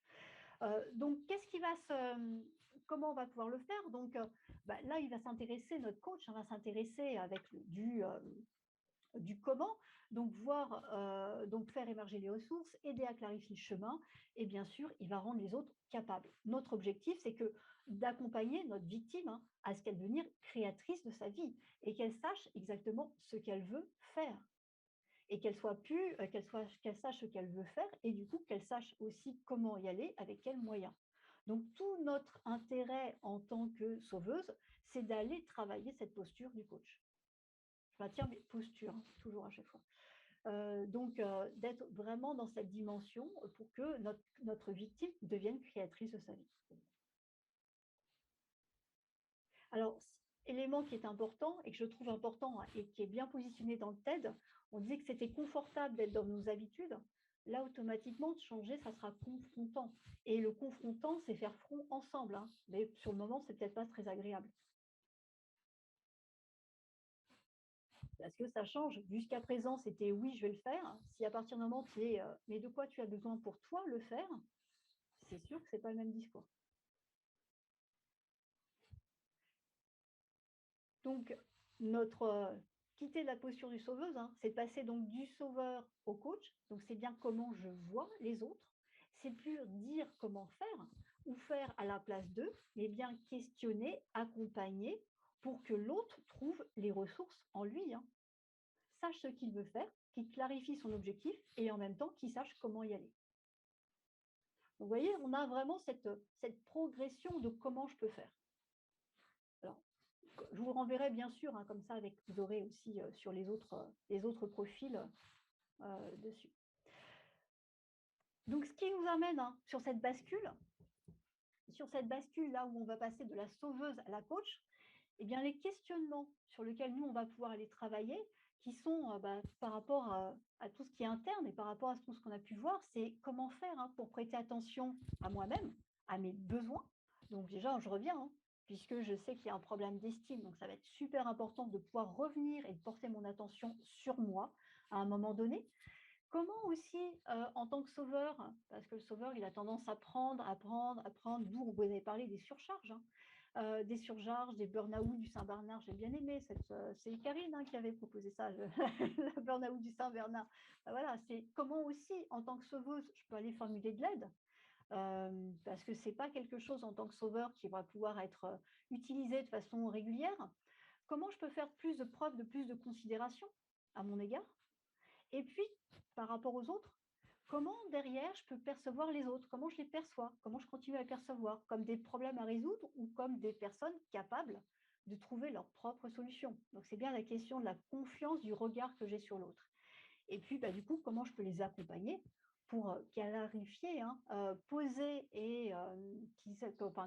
Donc comment on va pouvoir le faire? Donc là, il va s'intéresser, notre coach va s'intéresser avec du comment, donc faire émerger les ressources, aider à clarifier le chemin, et bien sûr, il va rendre les autres capables. Notre objectif, c'est d'accompagner notre victime à ce qu'elle devienne créatrice de sa vie et qu'elle sache exactement ce qu'elle veut faire. Et qu'elle sache ce qu'elle veut faire et du coup qu'elle sache aussi comment y aller, avec quels moyens. Donc tout notre intérêt en tant que sauveuse, c'est d'aller travailler cette posture du coach. Je maintiens mes postures, toujours à chaque fois. D'être vraiment dans cette dimension pour que notre victime devienne créatrice de sa vie. Alors, élément qui est important et que je trouve important et qui est bien positionné dans le TED, on disait que c'était confortable d'être dans nos habitudes. Là, automatiquement, de changer, ça sera confrontant. Et le confrontant, c'est faire front ensemble. Mais sur le moment, c'est peut-être pas très agréable. Parce que ça change. Jusqu'à présent, c'était oui, je vais le faire. Si à partir d'un moment, c'est mais de quoi tu as besoin pour toi le faire, c'est sûr que ce n'est pas le même discours. Donc, quitter la posture du sauveuse, c'est passer donc du sauveur au coach. Donc, c'est bien comment je vois les autres. C'est plus dire comment faire ou faire à la place d'eux, mais bien questionner, accompagner pour que l'autre trouve les ressources en lui. Sache ce qu'il veut faire, qu'il clarifie son objectif et en même temps qu'il sache comment y aller. Donc, vous voyez, on a vraiment cette progression de comment je peux faire. Alors, je vous renverrai bien sûr, hein, comme ça, vous aurez aussi sur les autres profils dessus. Donc, ce qui nous amène sur cette bascule là où on va passer de la sauveuse à la coach, eh bien, les questionnements sur lesquels nous, on va pouvoir aller travailler, qui sont par rapport à tout ce qui est interne et par rapport à tout ce qu'on a pu voir, c'est comment faire pour prêter attention à moi-même, à mes besoins. Donc déjà, je reviens, puisque je sais qu'il y a un problème d'estime, donc ça va être super important de pouvoir revenir et de porter mon attention sur moi à un moment donné. Comment aussi, en tant que sauveur, parce que le sauveur, il a tendance à prendre, d'où vous avez parlé des surcharges, des surcharges, des burn-out du Saint-Bernard, j'ai bien aimé, c'est Karine qui avait proposé ça, le burn-out du Saint-Bernard. Voilà, c'est comment aussi, en tant que sauveuse, je peux aller formuler de l'aide, parce que ce n'est pas quelque chose en tant que sauveur qui va pouvoir être utilisé de façon régulière. Comment je peux faire plus de preuves, plus de considération à mon égard? Et puis, par rapport aux autres, comment derrière je peux percevoir les autres? Comment je les perçois? Comment je continue à les percevoir? Comme des problèmes à résoudre ou comme des personnes capables de trouver leur propre solution? Donc, c'est bien la question de la confiance du regard que j'ai sur l'autre. Et puis, du coup, comment je peux les accompagner pour clarifier, poser et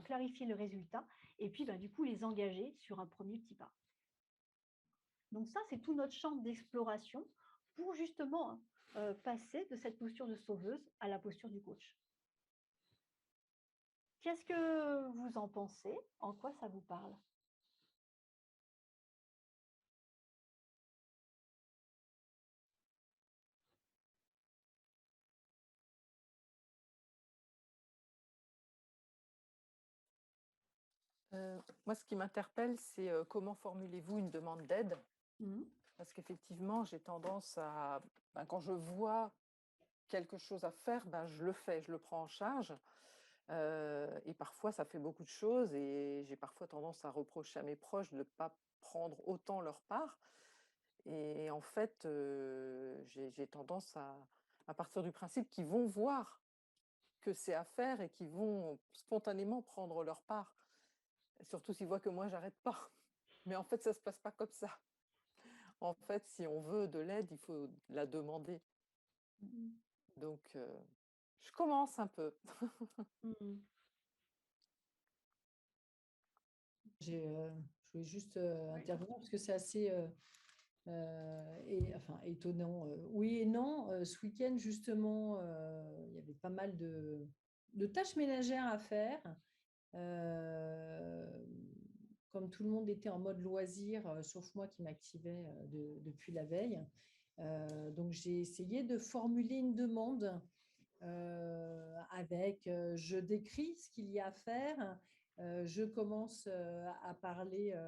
clarifier le résultat et puis, du coup, les engager sur un premier petit pas. Donc ça, c'est tout notre champ d'exploration pour justement passer de cette posture de sauveuse à la posture du coach. Qu'est-ce que vous en pensez? En quoi ça vous parle? Moi, ce qui m'interpelle, c'est comment formulez-vous une demande d'aide? Parce qu'effectivement, j'ai tendance à, quand je vois quelque chose à faire, je le fais, je le prends en charge. Et parfois, ça fait beaucoup de choses et j'ai parfois tendance à reprocher à mes proches de ne pas prendre autant leur part. Et en fait, j'ai tendance à partir du principe qu'ils vont voir que c'est à faire et qu'ils vont spontanément prendre leur part. Surtout s'ils voient que moi, j'arrête pas. Mais en fait, ça ne se passe pas comme ça. En fait, si on veut de l'aide, il faut la demander. Donc, je commence un peu. Je voulais juste intervenir parce que c'est assez étonnant. Oui et non. Ce week-end, justement, il y avait pas mal de tâches ménagères à faire. Comme tout le monde était en mode loisir, sauf moi qui m'activais depuis la veille. Donc, j'ai essayé de formuler une demande avec je décris ce qu'il y a à faire, je commence à parler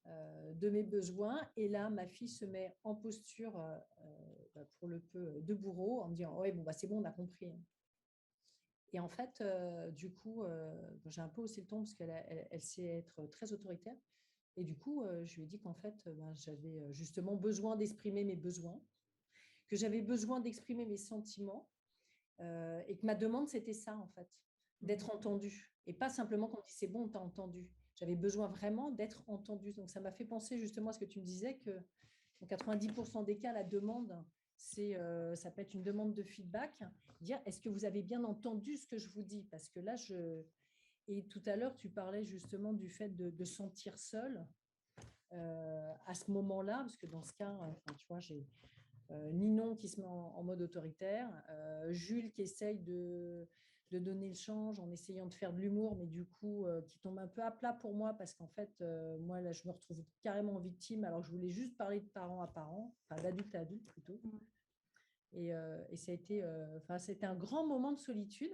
de mes besoins et là, ma fille se met en posture pour le peu de bourreau en me disant « Ouais, bon, c'est bon, on a compris. » Et en fait, du coup, j'ai un peu haussé le ton parce qu'elle sait être très autoritaire. Et du coup, je lui ai dit qu'en fait, j'avais justement besoin d'exprimer mes besoins, que j'avais besoin d'exprimer mes sentiments et que ma demande, c'était ça, en fait, d'être entendue. Et pas simplement qu'on me dise « C'est bon, on t'a entendu ». J'avais besoin vraiment d'être entendue. Donc, ça m'a fait penser justement à ce que tu me disais que dans 90% des cas, la demande, ça peut être une demande de feedback, dire est-ce que vous avez bien entendu ce que je vous dis? Parce que là, et tout à l'heure, tu parlais justement du fait de sentir seul à ce moment-là, parce que dans ce cas, tu vois, j'ai Ninon qui se met en mode autoritaire, Jules qui essaye de donner le change en essayant de faire de l'humour, mais du coup, qui tombe un peu à plat pour moi parce qu'en fait, moi, là, je me retrouve carrément victime alors que je voulais juste parler de parent à parent, enfin d'adulte à adulte plutôt. Et ça a été, c'était un grand moment de solitude.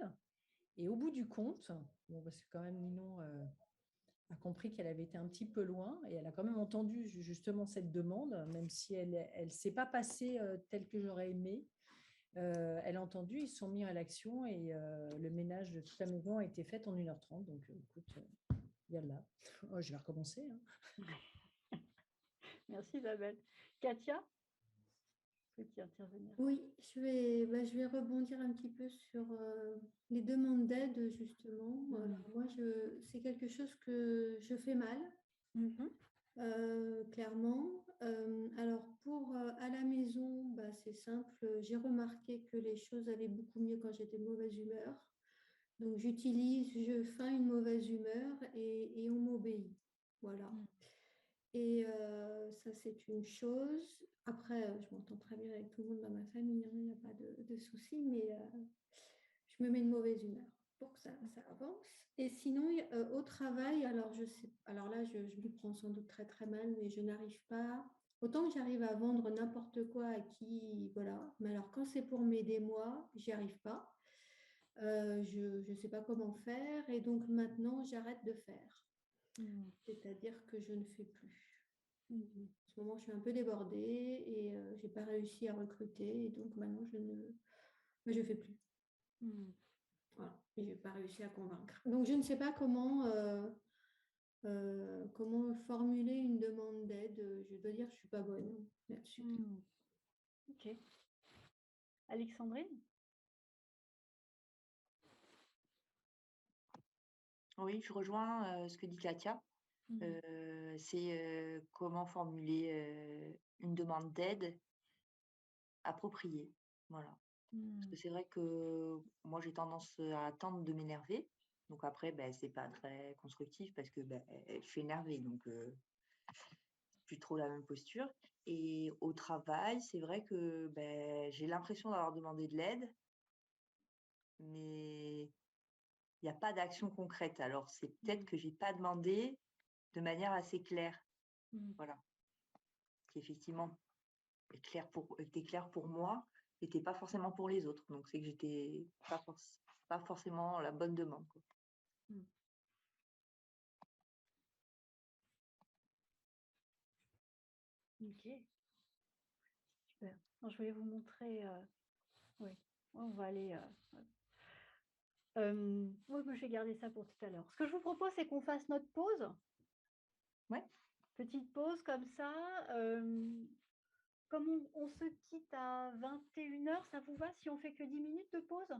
Et au bout du compte, parce que quand même Ninon a compris qu'elle avait été un petit peu loin et elle a quand même entendu justement cette demande, même si elle ne s'est pas passée telle que j'aurais aimé. Elle a entendu, ils se sont mis à l'action et le ménage de toute la maison a été fait en 1h30. Donc, écoute, yallah. Oh, je vais recommencer. Merci Isabelle. Katia, petit souhaitiez intervenir. Oui, je vais rebondir un petit peu sur les demandes d'aide, justement. Alors, moi, c'est quelque chose que je fais mal, clairement. Alors, à la maison, c'est simple. J'ai remarqué que les choses allaient beaucoup mieux quand j'étais de mauvaise humeur. Donc, je feins une mauvaise humeur et on m'obéit. Voilà. Et ça, c'est une chose. Après, je m'entends très bien avec tout le monde dans ma famille, hein, il n'y a pas de souci, mais je me mets une mauvaise humeur pour que ça avance. Et sinon, au travail, alors là, je m'y prends sans doute très très mal, mais je n'arrive pas. Autant que j'arrive à vendre n'importe quoi à qui, voilà. Mais alors, quand c'est pour m'aider moi, j'y arrive pas. Je ne sais pas comment faire, et donc maintenant, j'arrête de faire. C'est-à-dire que je ne fais plus. En ce moment, je suis un peu débordée et je n'ai pas réussi à recruter, et donc maintenant, je fais plus. Voilà. Et je n'ai pas réussi à convaincre. Donc, je ne sais pas comment formuler une demande d'aide. Je dois dire que je ne suis pas bonne là-dessus. Ok. Alexandrine? Oui, je rejoins ce que dit Katia. C'est comment formuler une demande d'aide appropriée. Voilà. Parce que c'est vrai que moi, j'ai tendance à attendre de m'énerver. Donc après, c'est pas très constructif parce que je suis énervée. Donc, plus trop la même posture. Et au travail, c'est vrai que j'ai l'impression d'avoir demandé de l'aide, mais il n'y a pas d'action concrète. Alors, c'est peut-être que j'ai pas demandé de manière assez claire. Voilà. Qui effectivement était clair pour moi, n'était pas forcément pour les autres. Donc, c'est que j'étais pas forcément la bonne demande, quoi. Ok. Super. Alors, je voulais vous montrer. Oui, on va aller. Oui, je vais garder ça pour tout à l'heure. Ce que je vous propose, c'est qu'on fasse notre pause. Ouais. Petite pause comme ça. Comme on se quitte à 21h, ça vous va si on fait que 10 minutes de pause?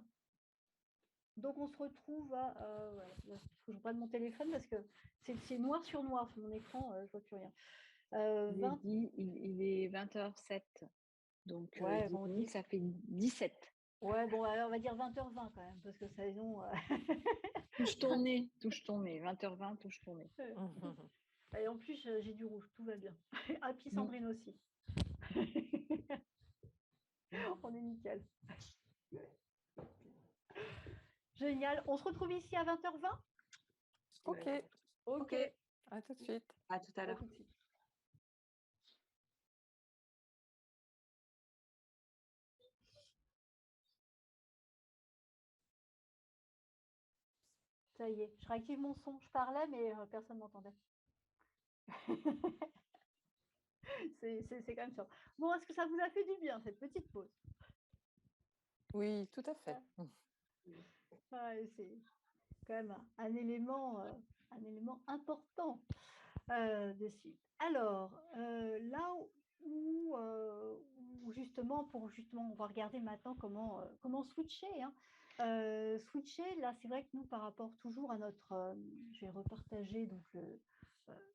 Donc on se retrouve à... ouais, il faut que je prenne mon téléphone parce que c'est noir sur noir sur mon écran, je vois plus rien. Il est 20h07. Donc ouais, 10 minutes, ça fait 17. Ouais, bon, alors on va dire 20h20 quand même, parce que sinon... Touche ton nez, 20h20, touche ton nez. Et en plus, j'ai du rouge, tout va bien. Ah, puis Sandrine aussi. On est nickel. Génial. On se retrouve ici à 20h20? Ok. Ok. À tout de suite. À tout à l'heure. Ça y est, je réactive mon son. Je parlais, mais personne ne m'entendait. C'est quand même ça. Bon, est-ce que ça vous a fait du bien, cette petite pause? Oui, tout à fait. Ouais, c'est quand même un élément important de suite. Alors, là où justement, on va regarder maintenant comment switcher. Switcher, là, c'est vrai que nous, par rapport toujours à notre... je vais repartager donc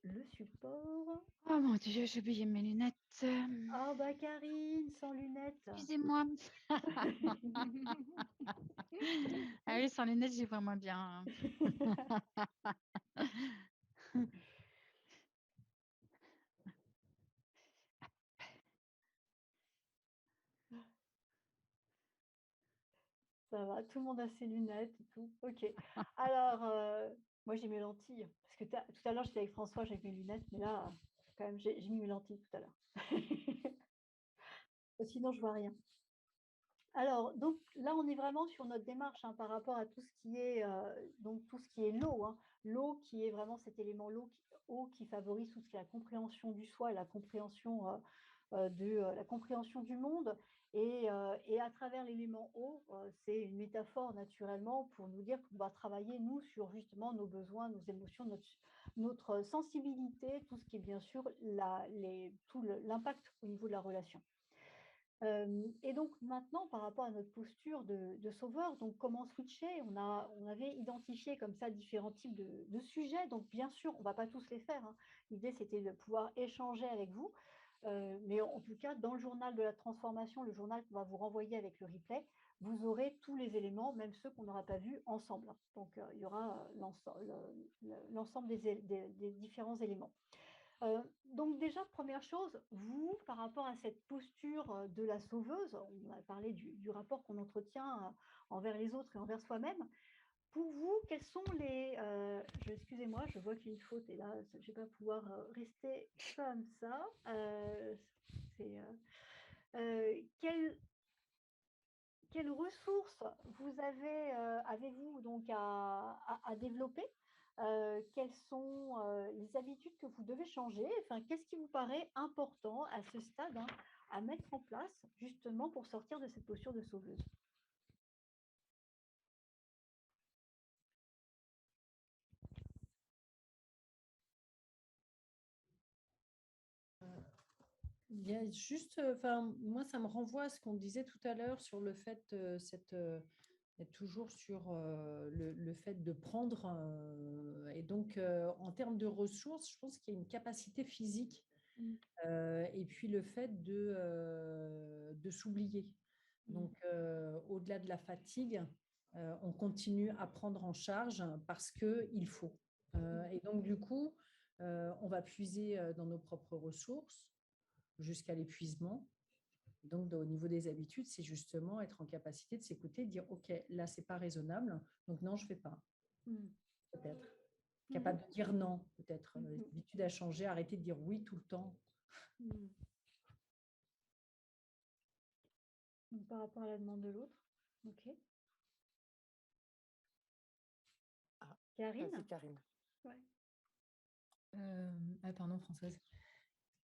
le support. Oh mon Dieu, j'ai oublié mes lunettes. Ah bah Karine, sans lunettes. Excusez-moi. Ah oui, sans lunettes, j'ai vraiment bien. Ça va, tout le monde a ses lunettes et tout. Ok. Alors, moi j'ai mes lentilles. Parce que tout à l'heure j'étais avec François, j'avais mes lunettes, mais là, quand même, j'ai mis mes lentilles tout à l'heure. Sinon, je vois rien. Alors, donc là, on est vraiment sur notre démarche par rapport à tout ce qui est l'eau. L'eau qui est vraiment cet élément eau qui favorise tout ce qui est la compréhension du soi et la compréhension la compréhension du monde. Et à travers l'élément eau, c'est une métaphore naturellement pour nous dire qu'on va travailler, nous, sur justement nos besoins, nos émotions, notre sensibilité, tout ce qui est bien sûr tout l'impact au niveau de la relation. Et donc maintenant, par rapport à notre posture de sauveur, donc comment switcher? On avait identifié comme ça différents types de sujets. Donc bien sûr, on ne va pas tous les faire, hein. L'idée, c'était de pouvoir échanger avec vous. Mais en tout cas, dans le journal de la transformation, le journal qu'on va vous renvoyer avec le replay, vous aurez tous les éléments, même ceux qu'on n'aura pas vus ensemble. Donc il y aura l'ensemble des différents éléments. Donc déjà, première chose, vous, par rapport à cette posture de la sauveuse, on a parlé du rapport qu'on entretient envers les autres et envers soi-même. Pour vous, quels sont les... excusez-moi, je vois qu'il y a une faute et là, je ne vais pas pouvoir rester comme ça. Quelles ressources avez-vous donc à développer? Quelles sont les habitudes que vous devez changer? Enfin, qu'est-ce qui vous paraît important à ce stade, hein, à mettre en place justement pour sortir de cette posture de sauveuse? Il y a juste, moi, ça me renvoie à ce qu'on disait tout à l'heure sur le fait, d'être toujours sur le fait de prendre. Et donc, en termes de ressources, je pense qu'il y a une capacité physique et puis le fait de s'oublier. Donc, au-delà de la fatigue, on continue à prendre en charge parce qu'il faut. Et donc, du coup, on va puiser dans nos propres ressources jusqu'à l'épuisement. Donc, au niveau des habitudes, c'est justement être en capacité de s'écouter, de dire, OK, là, c'est pas raisonnable, donc non, je ne fais pas. Peut-être. Capable de dire non, peut-être. L'habitude à changer, arrêter de dire oui tout le temps. Donc, par rapport à la demande de l'autre. OK. Karine? Vas-y, Karine. Ouais. Pardon, Françoise.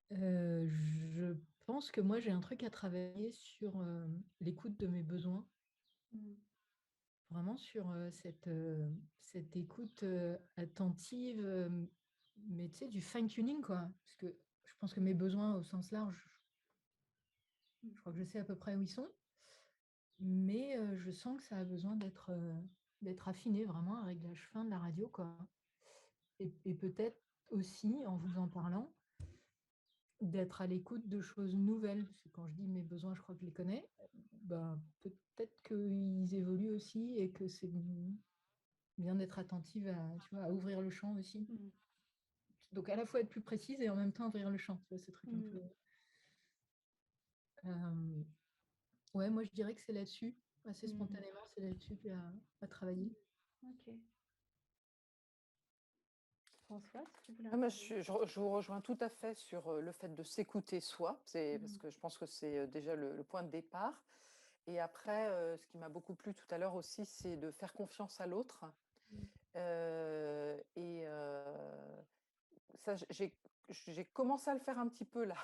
Je pense que moi, j'ai un truc à travailler sur l'écoute de mes besoins. Vraiment sur cette écoute attentive, mais tu sais, du fine-tuning, quoi. Parce que je pense que mes besoins au sens large, je crois que je sais à peu près où ils sont. Mais je sens que ça a besoin d'être affiné, vraiment, un réglage fin de la radio, quoi. Et peut-être aussi, en vous en parlant, d'être à l'écoute de choses nouvelles. Parce que quand je dis mes besoins, je crois que je les connais. Ben, peut-être qu'ils évoluent aussi et que c'est bien d'être attentive à ouvrir le champ aussi. Donc, à la fois être plus précise et en même temps ouvrir le champ. Tu vois, ce truc un peu... Ouais, moi, je dirais que c'est là-dessus. Assez spontanément, c'est là-dessus qu'il y a à travailler. OK. Françoise, tu voulais je vous rejoins tout à fait sur le fait de s'écouter soi, parce que je pense que c'est déjà le point de départ. Et après, ce qui m'a beaucoup plu tout à l'heure aussi, c'est de faire confiance à l'autre. Ça, j'ai commencé à le faire un petit peu là,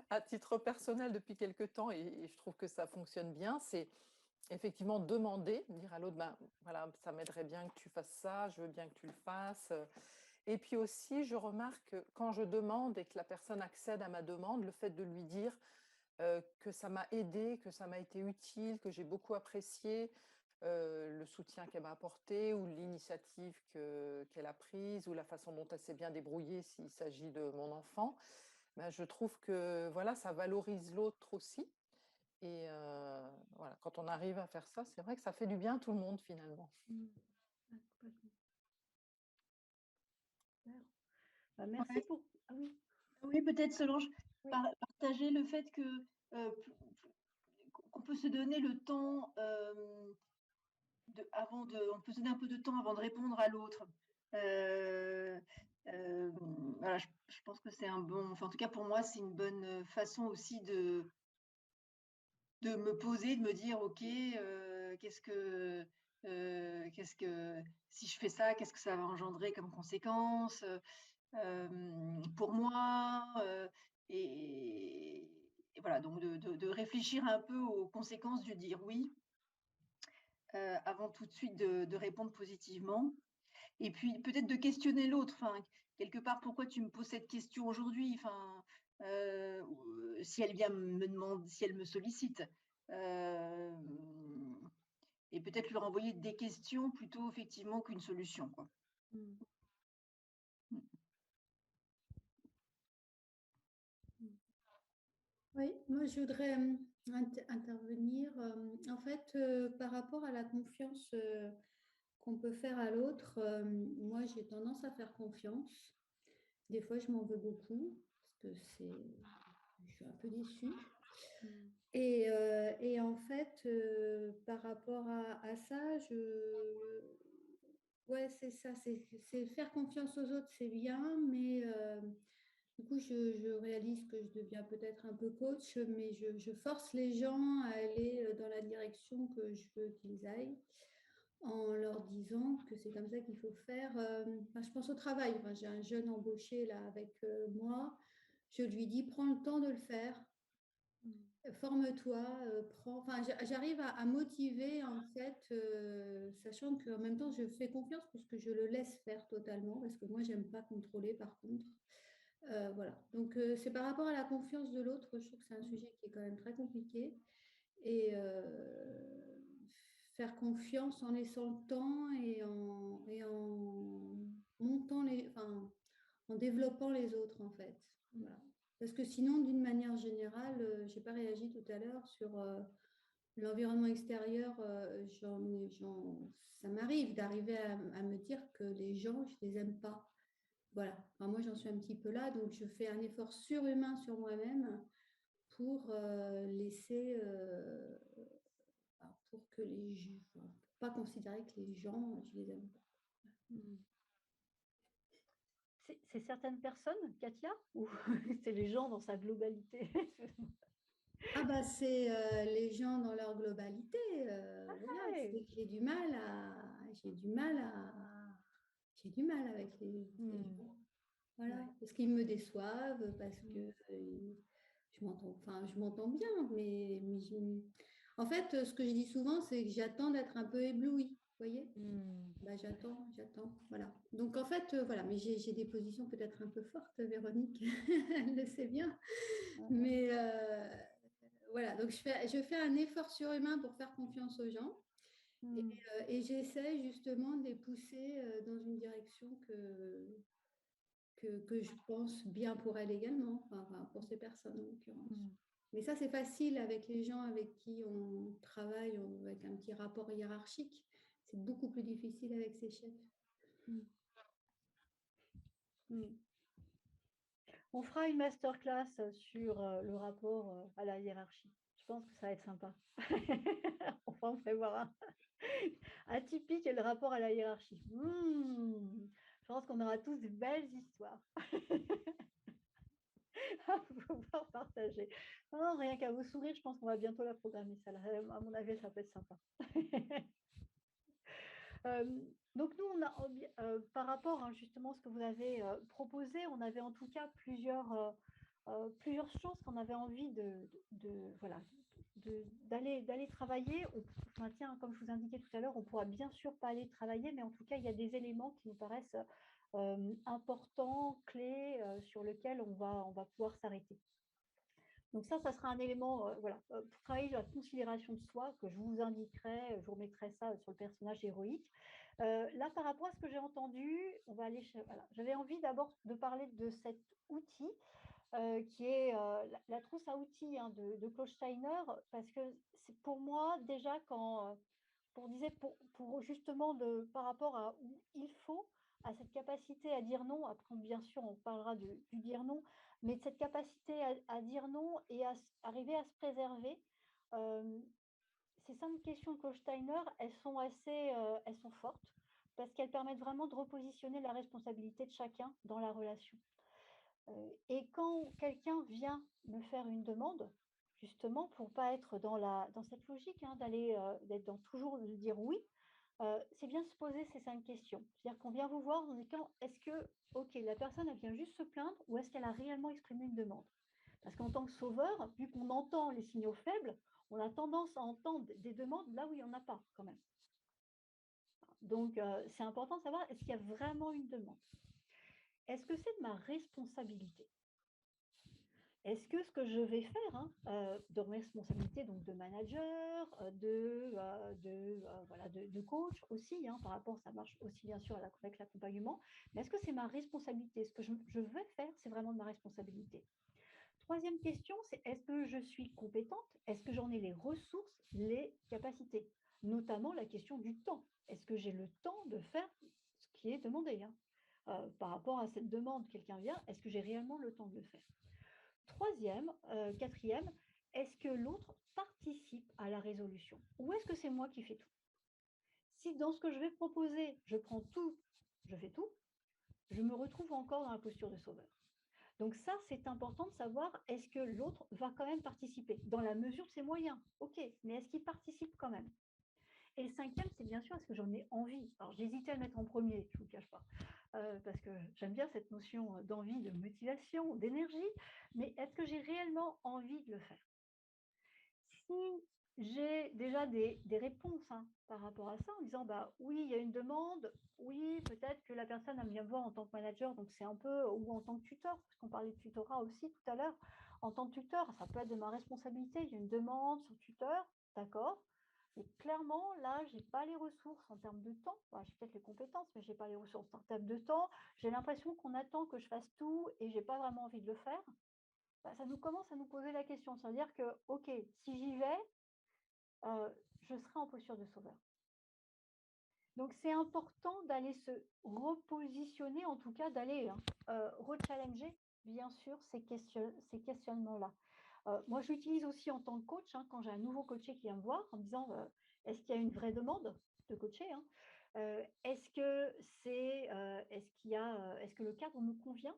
à titre personnel depuis quelques temps, et je trouve que ça fonctionne bien. C'est effectivement demander, dire à l'autre, ben voilà, ça m'aiderait bien que tu fasses ça, je veux bien que tu le fasses. Et puis aussi, je remarque que quand je demande et que la personne accède à ma demande, le fait de lui dire que ça m'a aidé, que ça m'a été utile, que j'ai beaucoup apprécié le soutien qu'elle m'a apporté ou l'initiative qu'elle a prise ou la façon dont elle s'est bien débrouillée s'il s'agit de mon enfant, ben, je trouve que voilà, ça valorise l'autre aussi. Et voilà, quand on arrive à faire ça, c'est vrai que ça fait du bien à tout le monde finalement. Merci Ouais. pour... Ah oui. Oui, peut-être Solange, partager le fait que qu'on peut se donner le temps on peut se donner un peu de temps avant de répondre à l'autre. Voilà, je pense que c'est un bon, enfin en tout cas pour moi, c'est une bonne façon aussi de me poser, de me dire ok, qu'est-ce que si je fais ça, qu'est-ce que ça va engendrer comme conséquence pour moi et voilà, donc de réfléchir un peu aux conséquences du dire oui avant tout de suite de répondre positivement. Et puis peut-être de questionner l'autre, enfin, quelque part, pourquoi tu me poses cette question aujourd'hui, enfin, si elle vient me demander, si elle me sollicite. Et peut-être lui renvoyer des questions plutôt effectivement qu'une solution, quoi. Oui, moi je voudrais intervenir en fait par rapport à la confiance qu'on peut faire à l'autre. Moi j'ai tendance à faire confiance. Des fois je m'en veux beaucoup parce que je suis un peu déçue. Et en fait, par rapport à ça, ouais, c'est ça, c'est faire confiance aux autres, c'est bien, mais du coup, je réalise que je deviens peut-être un peu coach, mais je force les gens à aller dans la direction que je veux qu'ils aillent en leur disant que c'est comme ça qu'il faut faire. Enfin, je pense au travail. Enfin, j'ai un jeune embauché là avec moi. Je lui dis, prends le temps de le faire. Forme-toi, prends. Enfin, j'arrive à motiver en fait, sachant qu'en même temps je fais confiance puisque je le laisse faire totalement parce que moi j'aime pas contrôler par contre. Voilà. Donc c'est par rapport à la confiance de l'autre, je trouve que c'est un sujet qui est quand même très compliqué et faire confiance en laissant le temps et en montant enfin, en développant les autres en fait. Voilà. Parce que sinon, d'une manière générale, je n'ai pas réagi tout à l'heure sur l'environnement extérieur. Ça m'arrive d'arriver à me dire que les gens, je ne les aime pas. Voilà. Enfin, moi, j'en suis un petit peu là, donc je fais un effort surhumain sur moi-même pour laisser, pour que pour pas considérer que les gens, je les aime pas. C'est certaines personnes, Katia, ou c'est les gens dans sa globalité? Ah bah c'est les gens dans leur globalité. Voilà, c'est que j'ai du mal avec les gens. Voilà, parce qu'ils me déçoivent, parce que je m'entends bien, mais en fait, ce que je dis souvent, c'est que j'attends d'être un peu éblouie, vous voyez? Bah, j'attends, voilà. Donc en fait, voilà, mais j'ai des positions peut-être un peu fortes, Véronique, elle le sait bien, mais voilà, donc je fais un effort surhumain pour faire confiance aux gens et j'essaie justement de les pousser dans une direction que je pense bien pour elles également, enfin, pour ces personnes en l'occurrence. Mais ça, c'est facile avec les gens avec qui on travaille avec un petit rapport hiérarchique. C'est beaucoup plus difficile avec ses chefs. On fera une masterclass sur le rapport à la hiérarchie. Je pense que ça va être sympa. On va en prévoir un. Atypique et le rapport à la hiérarchie. Je pense qu'on aura tous de belles histoires à pouvoir partager. Non, rien qu'à vous sourire, je pense qu'on va bientôt la programmer. Ça, à mon avis, ça peut être sympa. Donc nous, on a, par rapport justement à ce que vous avez proposé, on avait en tout cas plusieurs choses qu'on avait envie d'aller travailler. Tiens, comme je vous indiquais tout à l'heure, on ne pourra bien sûr pas aller travailler, mais en tout cas, il y a des éléments qui nous paraissent importants, clés, sur lesquels on va pouvoir s'arrêter. Donc ça sera un élément pour travailler sur la considération de soi que je vous indiquerai, je vous remettrai ça sur le personnage héroïque. Là, par rapport à ce que j'ai entendu, on va aller. J'avais envie d'abord de parler de cet outil qui est la trousse à outils de Claude Steiner, parce que c'est pour moi déjà pour justement par rapport à où il faut, à cette capacité à dire non. Après, bien sûr, on parlera du dire non, mais de cette capacité à dire non et à arriver à se préserver. Ces 5 questions de Claude Steiner, elles sont fortes parce qu'elles permettent vraiment de repositionner la responsabilité de chacun dans la relation. Et quand quelqu'un vient me faire une demande, justement, pour ne pas être dans cette logique d'être dans toujours dire oui, c'est bien de se poser ces 5 questions. C'est-à-dire qu'on vient vous voir en disant, est-ce que, ok, la personne, elle vient juste se plaindre ou est-ce qu'elle a réellement exprimé une demande? Parce qu'en tant que sauveur, vu qu'on entend les signaux faibles, on a tendance à entendre des demandes là où il n'y en a pas quand même. Donc, c'est important de savoir, est-ce qu'il y a vraiment une demande? Est-ce que c'est de ma responsabilité? Est-ce que ce que je vais faire de responsabilité donc de manager, de coach aussi, par rapport, ça marche aussi bien sûr avec l'accompagnement, mais est-ce que c'est ma responsabilité? Ce que je veux faire, c'est vraiment de ma responsabilité. Troisième question, c'est est-ce que je suis compétente? Est-ce que j'en ai les ressources, les capacités? Notamment la question du temps. Est-ce que j'ai le temps de faire ce qui est demandé par rapport à cette demande, quelqu'un vient, est-ce que j'ai réellement le temps de le faire? Quatrième, est-ce que l'autre participe à la résolution? Ou est-ce que c'est moi qui fais tout? Si dans ce que je vais proposer, je prends tout, je fais tout, je me retrouve encore dans la posture de sauveur. Donc ça, c'est important de savoir, est-ce que l'autre va quand même participer? Dans la mesure de ses moyens, ok, mais est-ce qu'il participe quand même? Et le cinquième, c'est bien sûr, est-ce que j'en ai envie? Alors, j'hésitais à le mettre en premier, je ne vous le cache pas, parce que j'aime bien cette notion d'envie, de motivation, d'énergie, mais est-ce que j'ai réellement envie de le faire? Si j'ai déjà des réponses par rapport à ça, en disant, bah oui, il y a une demande, oui, peut-être que la personne aime bien me voir en tant que manager, donc c'est un peu, ou en tant que tuteur, parce qu'on parlait de tutorat aussi tout à l'heure, en tant que tuteur, ça peut être de ma responsabilité, il y a une demande sur tuteur, d'accord, mais clairement, là, je n'ai pas les ressources en termes de temps. Enfin, j'ai peut-être les compétences, mais je n'ai pas les ressources en termes de temps. J'ai l'impression qu'on attend que je fasse tout et je n'ai pas vraiment envie de le faire. Bah, ça nous commence à nous poser la question. C'est-à-dire que, OK, si j'y vais, je serai en posture de sauveur. Donc, c'est important d'aller se repositionner, en tout cas d'aller rechallenger, bien sûr, ces questionnements-là. Moi, je l'utilise aussi en tant que coach, quand j'ai un nouveau coaché qui vient me voir en me disant est-ce qu'il y a une vraie demande de coacher est-ce que est-ce que le cadre me convient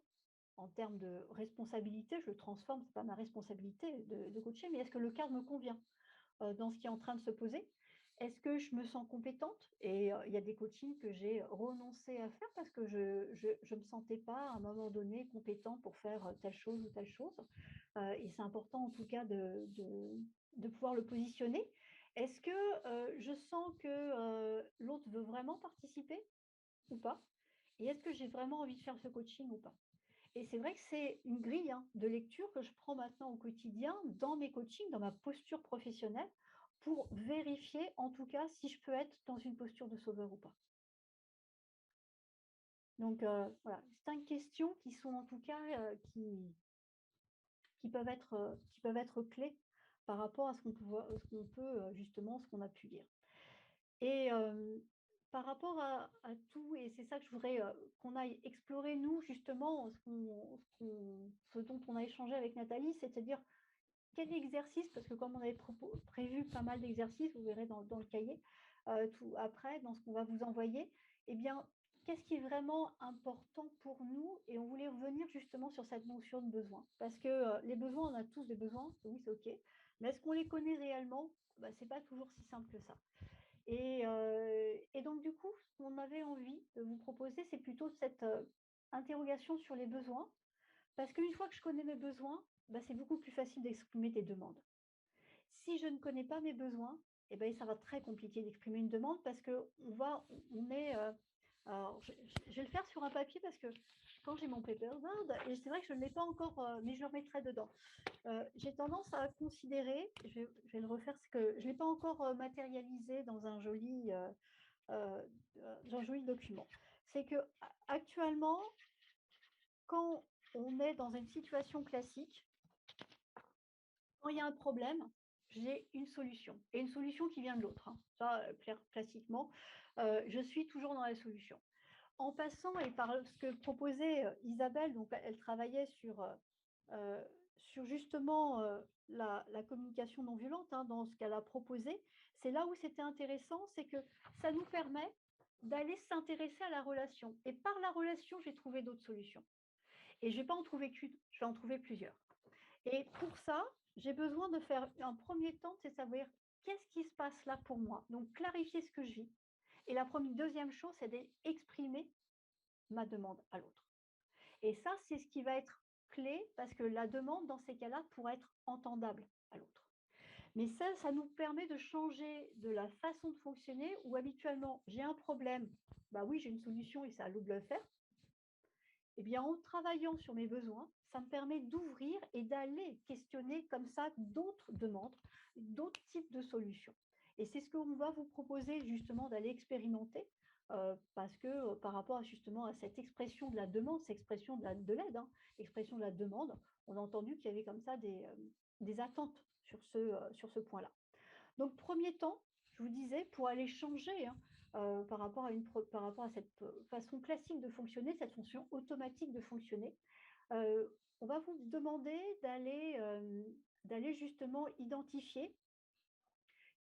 en termes de responsabilité? Je le transforme, ce n'est pas ma responsabilité de coacher, mais est-ce que le cadre me convient dans ce qui est en train de se poser? Est-ce que je me sens compétente? Et il y a des coachings que j'ai renoncé à faire parce que je me sentais pas, à un moment donné, compétente pour faire telle chose ou telle chose. Et c'est important, en tout cas, de pouvoir le positionner. Est-ce que je sens que l'autre veut vraiment participer ou pas? Et est-ce que j'ai vraiment envie de faire ce coaching ou pas? Et c'est vrai que c'est une grille de lecture que je prends maintenant au quotidien dans mes coachings, dans ma posture professionnelle, pour vérifier, en tout cas, si je peux être dans une posture de sauveur ou pas. Donc, voilà, 5 questions qui sont en tout cas qui peuvent être clés par rapport à ce qu'on peut justement, ce qu'on a pu lire. Et par rapport à tout, et c'est ça que je voudrais qu'on aille explorer, nous, justement, ce dont on a échangé avec Nathalie, c'est-à-dire quel exercice, parce que comme on avait prévu pas mal d'exercices, vous verrez dans le cahier, tout après, dans ce qu'on va vous envoyer, eh bien, qu'est-ce qui est vraiment important pour nous? Et on voulait revenir justement sur cette notion de besoin. Parce que les besoins, on a tous des besoins, oui, c'est OK. Mais est-ce qu'on les connaît réellement? Ce n'est pas toujours si simple que ça. Et donc, du coup, ce qu'on avait envie de vous proposer, c'est plutôt cette interrogation sur les besoins. Parce qu'une fois que je connais mes besoins, c'est beaucoup plus facile d'exprimer des demandes. Si je ne connais pas mes besoins, ça va être très compliqué d'exprimer une demande parce alors, je vais le faire sur un papier parce que quand j'ai mon paperboard, et c'est vrai que je ne l'ai pas encore, mais je le remettrai dedans. J'ai tendance à considérer, je vais le refaire, c'est que je ne l'ai pas encore matérialisé dans un joli document. C'est que actuellement, quand on est dans une situation classique, quand il y a un problème, j'ai une solution. Et une solution qui vient de l'autre. Ça, classiquement, je suis toujours dans la solution. En passant, et par ce que proposait Isabelle, donc elle travaillait sur justement la communication non violente, dans ce qu'elle a proposé. C'est là où c'était intéressant, c'est que ça nous permet d'aller s'intéresser à la relation. Et par la relation, j'ai trouvé d'autres solutions. Et je ne vais pas en trouver qu'une, je vais en trouver plusieurs. Et pour ça, j'ai besoin de faire un premier temps, c'est savoir qu'est-ce qui se passe là pour moi. Donc, clarifier ce que je vis. Et la deuxième chose, c'est d'exprimer ma demande à l'autre. Et ça, c'est ce qui va être clé parce que la demande, dans ces cas-là, pourrait être entendable à l'autre. Mais ça nous permet de changer de la façon de fonctionner où habituellement, j'ai un problème, oui, j'ai une solution et c'est à l'autre de le faire. Eh bien, en travaillant sur mes besoins, ça me permet d'ouvrir et d'aller questionner comme ça d'autres demandes, d'autres types de solutions. Et c'est ce qu'on va vous proposer justement d'aller expérimenter parce que par rapport justement à cette expression de la demande, cette expression de l'aide, hein, expression de la demande, on a entendu qu'il y avait comme ça des attentes sur ce point-là. Donc, premier temps, je vous disais, pour aller changer hein, par rapport à cette façon classique de fonctionner, cette fonction automatique de fonctionner, on va vous demander d'aller justement identifier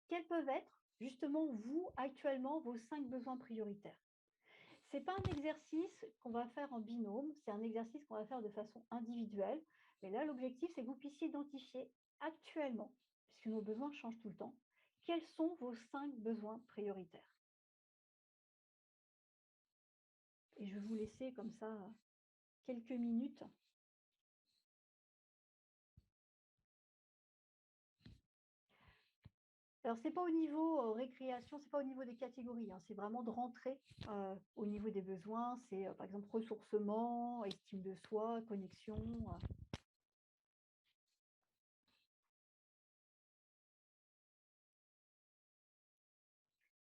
quels peuvent être justement vous actuellement vos 5 besoins prioritaires. Ce n'est pas un exercice qu'on va faire en binôme, c'est un exercice qu'on va faire de façon individuelle. Mais là, l'objectif, c'est que vous puissiez identifier actuellement, puisque nos besoins changent tout le temps, quels sont vos 5 besoins prioritaires. Et je vais vous laisser comme ça quelques minutes. Alors, ce n'est pas au niveau récréation, ce n'est pas au niveau des catégories, hein, c'est vraiment de rentrer au niveau des besoins. C'est par exemple ressourcement, estime de soi, connexion.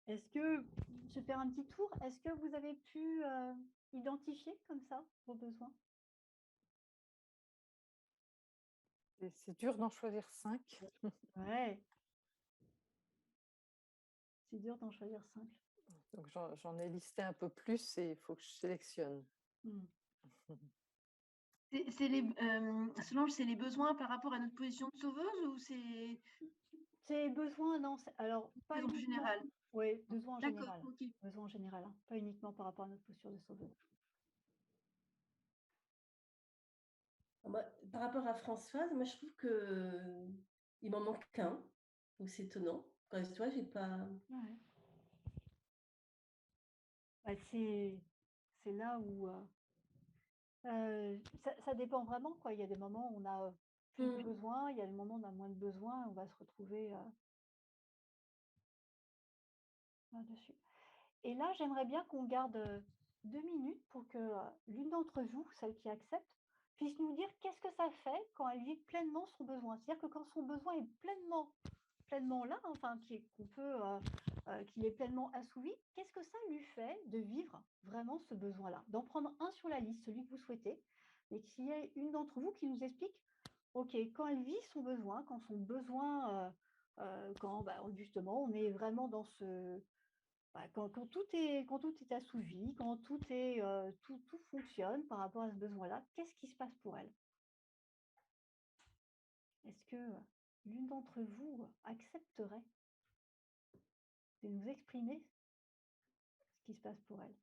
Est-ce que, je vais faire un petit tour, est-ce que vous avez pu identifier comme ça vos besoins? C'est dur d'en choisir 5. Ouais. C'est dur d'en choisir 5. Donc j'en ai listé un peu plus et il faut que je sélectionne. Solange, c'est les besoins par rapport à notre position de sauveuse ou c'est... C'est besoin, non, alors pas en uniquement. général. Oui, besoin en D'accord, général. ok. Besoin en général, hein, pas uniquement par rapport à notre posture de sauveuse. Moi, par rapport à Françoise, moi je trouve qu'il m'en manque qu'un. Donc c'est étonnant. Quand tu vois, j'ai pas. Ouais. Bah, c'est là où ça dépend vraiment, quoi. Il y a des moments où on a plus de besoin, il y a des moments où on a moins de besoin, on va se retrouver là-dessus. Et là, j'aimerais bien qu'on garde 2 minutes pour que l'une d'entre vous, celle qui accepte, puisse nous dire qu'est-ce que ça fait quand elle vit pleinement son besoin. C'est-à-dire que quand son besoin est pleinement là, enfin, qu'il est pleinement assouvi, qu'est-ce que ça lui fait de vivre vraiment ce besoin-là? D'en prendre un sur la liste, celui que vous souhaitez, et qu'il y ait une d'entre vous qui nous explique, OK, quand elle vit son besoin, quand son besoin, quand justement on est vraiment dans ce... Quand tout est assouvi, quand tout fonctionne par rapport à ce besoin-là, qu'est-ce qui se passe pour elle? Est-ce que l'une d'entre vous accepterait de nous exprimer ce qui se passe pour elle?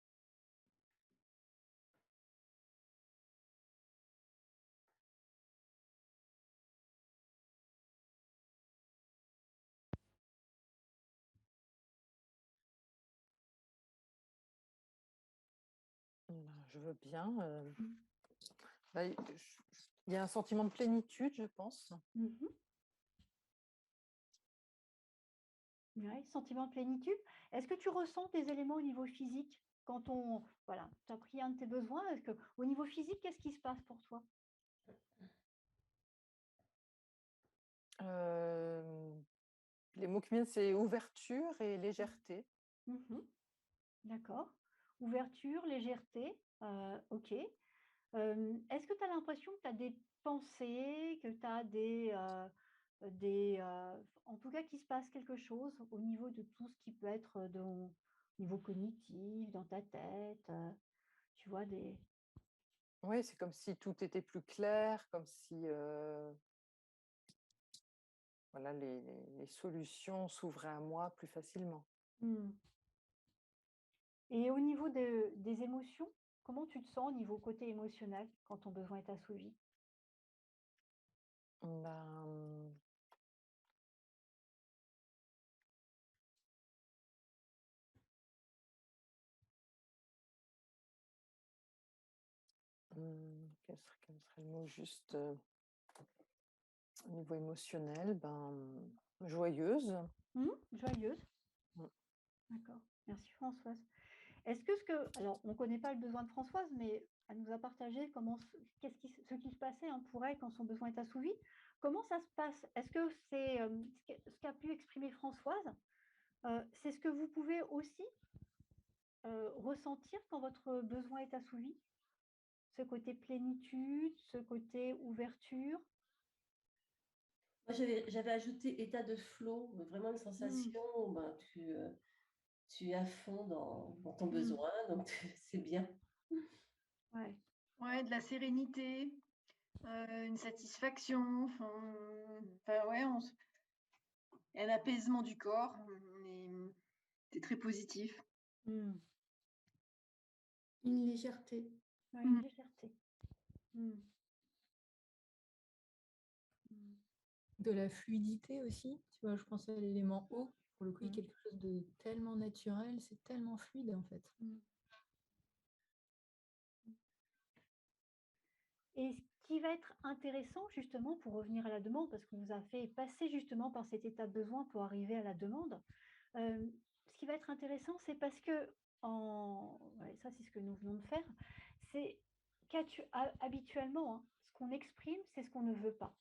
Je veux bien. Il y a un sentiment de plénitude, je pense. Oui, sentiment de plénitude. Est-ce que tu ressens des éléments au niveau physique quand tu as pris un de tes besoins? Est-ce que, au niveau physique, qu'est-ce qui se passe pour toi? Les mots qui viennent, c'est ouverture et légèreté. D'accord. Ouverture, légèreté, ok. Est-ce que tu as l'impression que tu as des pensées, que tu as en tout cas qu'il se passe quelque chose au niveau de tout ce qui peut être au niveau cognitif, dans ta tête, tu vois des... Oui, c'est comme si tout était plus clair, comme si voilà, les solutions s'ouvraient à moi plus facilement. Et au niveau des émotions, comment tu te sens au niveau côté émotionnel quand ton besoin est assouvi? Quel serait le mot juste au niveau émotionnel? Joyeuse. Joyeuse. D'accord. Merci Françoise. Alors, on ne connaît pas le besoin de Françoise, mais elle nous a partagé ce qui se passait pour elle quand son besoin est assouvi. Comment ça se passe? Est-ce que c'est ce qu'a pu exprimer Françoise? C'est ce que vous pouvez aussi ressentir quand votre besoin est assouvi? Ce côté plénitude, ce côté ouverture? Moi, j'avais ajouté état de flow, vraiment une sensation où tu es à fond dans ton besoin, donc c'est bien. Ouais. Ouais, de la sérénité, une satisfaction, ouais, un apaisement du corps, c'est très positif. Une légèreté. Ouais, une légèreté. De la fluidité aussi, tu vois, je pense à l'élément eau, pour le coup, il y a quelque chose de tellement naturel, c'est tellement fluide en fait. Et ce qui va être intéressant justement pour revenir à la demande, parce qu'on vous a fait passer justement par cette étape besoin pour arriver à la demande, ce qui va être intéressant, c'est parce que, ça c'est ce que nous venons de faire, c'est habituellement, hein, ce qu'on exprime, c'est ce qu'on ne veut pas.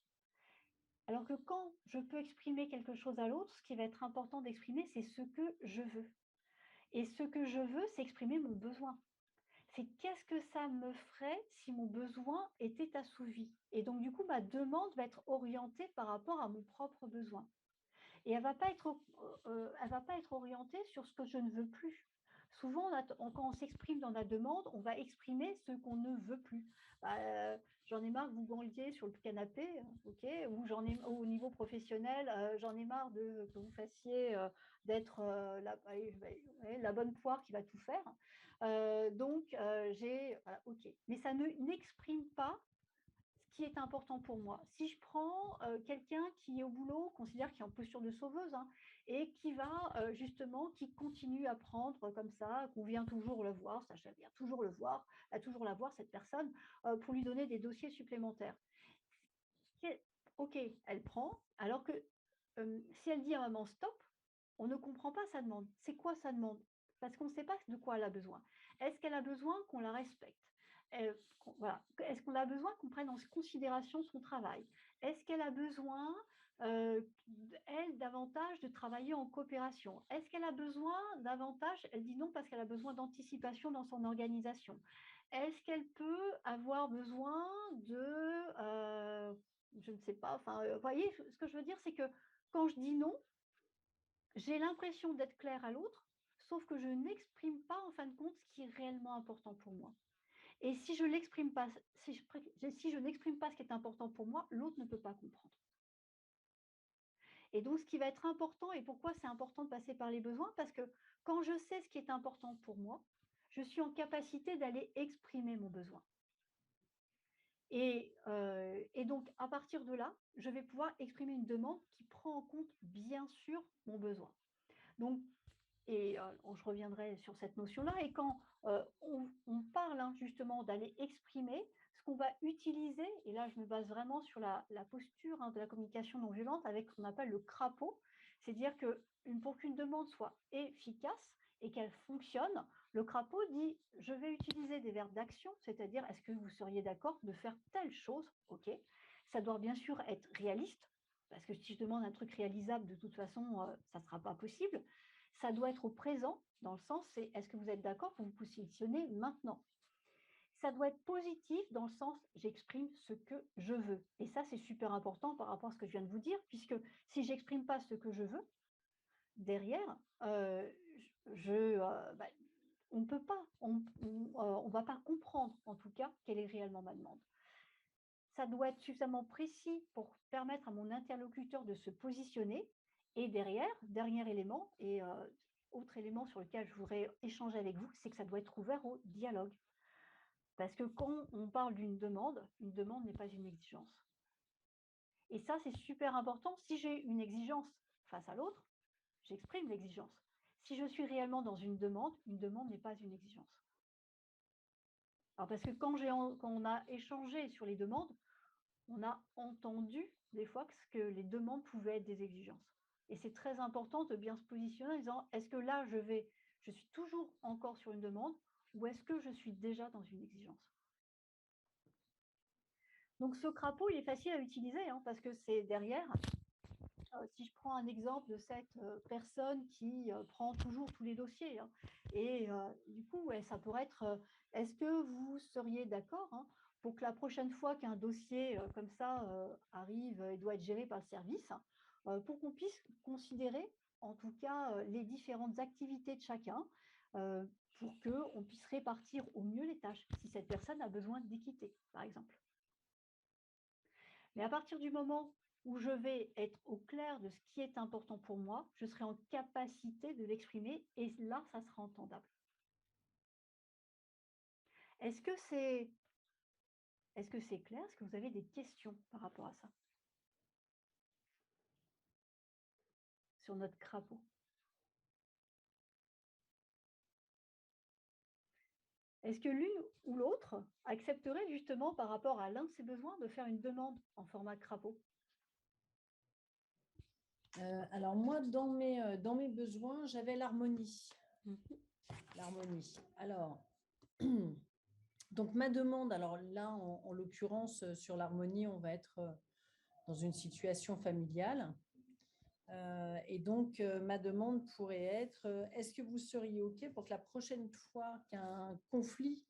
Alors que quand je peux exprimer quelque chose à l'autre, ce qui va être important d'exprimer, c'est ce que je veux. Et ce que je veux, c'est exprimer mon besoin. C'est qu'est-ce que ça me ferait si mon besoin était assouvi. Et donc, du coup, ma demande va être orientée par rapport à mon propre besoin. Et elle ne va pas être orientée sur ce que je ne veux plus. Souvent, quand on s'exprime dans la demande, on va exprimer ce qu'on ne veut plus. J'en ai marre que vous grondiez sur le canapé, ok, ou au niveau professionnel, j'en ai marre que vous fassiez d'être la bonne poire qui va tout faire. Voilà, ok. Mais ça n'exprime pas ce qui est important pour moi. Si je prends quelqu'un qui est au boulot, considère qu'il est en posture de sauveuse, hein, et qui va qui continue à prendre comme ça, qu'on vient toujours le voir, ça vient toujours le voir, à toujours la voir, cette personne, pour lui donner des dossiers supplémentaires. Ok, elle prend, alors que si elle dit à maman stop, on ne comprend pas sa demande. C'est quoi sa demande? Parce qu'on ne sait pas de quoi elle a besoin. Est-ce qu'elle a besoin qu'on la respecte? Voilà. Est-ce qu'on a besoin qu'on prenne en considération son travail? Est-ce qu'elle a besoin, elle, davantage de travailler en coopération? Est-ce qu'elle a besoin davantage, elle dit non parce qu'elle a besoin d'anticipation dans son organisation? Est-ce qu'elle peut avoir besoin je ne sais pas, vous voyez, ce que je veux dire, c'est que quand je dis non, j'ai l'impression d'être claire à l'autre, sauf que je n'exprime pas en fin de compte ce qui est réellement important pour moi. Et si je n'exprime pas, si je n'exprime pas ce qui est important pour moi, l'autre ne peut pas comprendre. Et donc, ce qui va être important, et pourquoi c'est important de passer par les besoins, parce que quand je sais ce qui est important pour moi, je suis en capacité d'aller exprimer mon besoin. Et donc, à partir de là, je vais pouvoir exprimer une demande qui prend en compte, bien sûr, mon besoin. Donc, je reviendrai sur cette notion-là. Et quand on parle justement d'aller exprimer, ce qu'on va utiliser, et là je me base vraiment sur la posture de la communication non violente avec ce qu'on appelle le crapaud, c'est-à-dire que pour qu'une demande soit efficace et qu'elle fonctionne, le crapaud dit je vais utiliser des verbes d'action, c'est-à-dire est-ce que vous seriez d'accord de faire telle chose? Ok, ça doit bien sûr être réaliste, parce que si je demande un truc réalisable, de toute façon, ça ne sera pas possible. Ça doit être au présent, dans le sens, c'est est-ce que vous êtes d'accord pour vous positionner maintenant? Ça doit être positif dans le sens, j'exprime ce que je veux. Et ça, c'est super important par rapport à ce que je viens de vous dire, puisque si je n'exprime pas ce que je veux, derrière, on ne peut pas, on va pas comprendre, en tout cas, quelle est réellement ma demande. Ça doit être suffisamment précis pour permettre à mon interlocuteur de se positionner. Et derrière, dernier élément, et autre élément sur lequel je voudrais échanger avec vous, c'est que ça doit être ouvert au dialogue. Parce que quand on parle d'une demande n'est pas une exigence. Et ça, c'est super important. Si j'ai une exigence face à l'autre, j'exprime l'exigence. Si je suis réellement dans une demande n'est pas une exigence. Alors parce que quand on a échangé sur les demandes, on a entendu des fois que les demandes pouvaient être des exigences. Et c'est très important de bien se positionner en disant, est-ce que là, je vais je suis toujours encore sur une demande ou est-ce que je suis déjà dans une exigence? Donc ce crapaud, il est facile à utiliser hein, parce que c'est derrière. Si je prends un exemple de cette personne qui prend toujours tous les dossiers, hein, et du coup, ouais, ça pourrait être, est-ce que vous seriez d'accord hein, pour que la prochaine fois qu'un dossier comme ça arrive et doit être géré par le service, pour qu'on puisse considérer en tout cas les différentes activités de chacun, pour qu'on puisse répartir au mieux les tâches, si cette personne a besoin d'équité, par exemple. Mais à partir du moment où je vais être au clair de ce qui est important pour moi, je serai en capacité de l'exprimer et là, ça sera entendable. Est-ce que c'est clair? Est-ce que vous avez des questions par rapport à ça? Sur notre crapaud. Est-ce que l'une ou l'autre accepterait justement par rapport à l'un de ses besoins de faire une demande en format crapaud? Alors moi, dans mes besoins, j'avais l'harmonie. L'harmonie. Alors, donc ma demande, alors là, en l'occurrence, sur l'harmonie, on va être dans une situation familiale. Et donc, ma demande pourrait être, est-ce que vous seriez OK pour que la prochaine fois qu'un conflit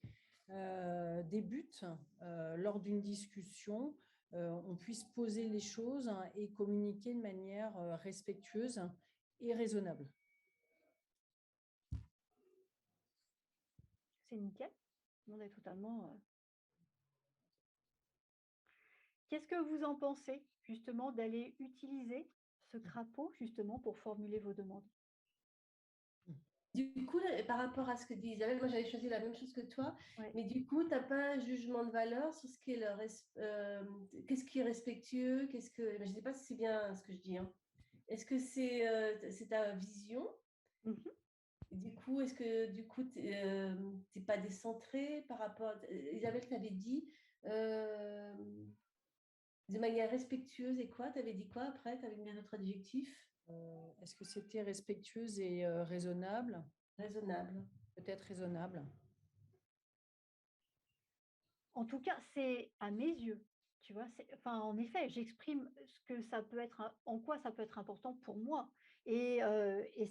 débute lors d'une discussion, on puisse poser les choses hein, et communiquer de manière respectueuse et raisonnable? C'est nickel. On est totalement... Qu'est-ce que vous en pensez, justement, d'aller utiliser ce crapaud, justement, pour formuler vos demandes? Du coup, là, par rapport à ce que dit Isabelle, moi j'avais choisi la même chose que toi, Ouais. mais du coup, tu n'as pas un jugement de valeur sur ce qui est qu'est-ce qui est respectueux, je ne sais pas si c'est bien ce que je dis. Hein. Est-ce que c'est ta vision? Et du coup, est-ce que du coup, tu n'es pas décentré par rapport Isabelle t'avait dit de manière respectueuse et quoi? Tu avais dit quoi après? Tu avais mis un autre adjectif? Est-ce que c'était respectueuse et raisonnable? Raisonnable. Peut-être raisonnable. En tout cas, c'est à mes yeux, tu vois. Enfin, en effet, j'exprime ce que ça peut être, en quoi ça peut être important pour moi. Et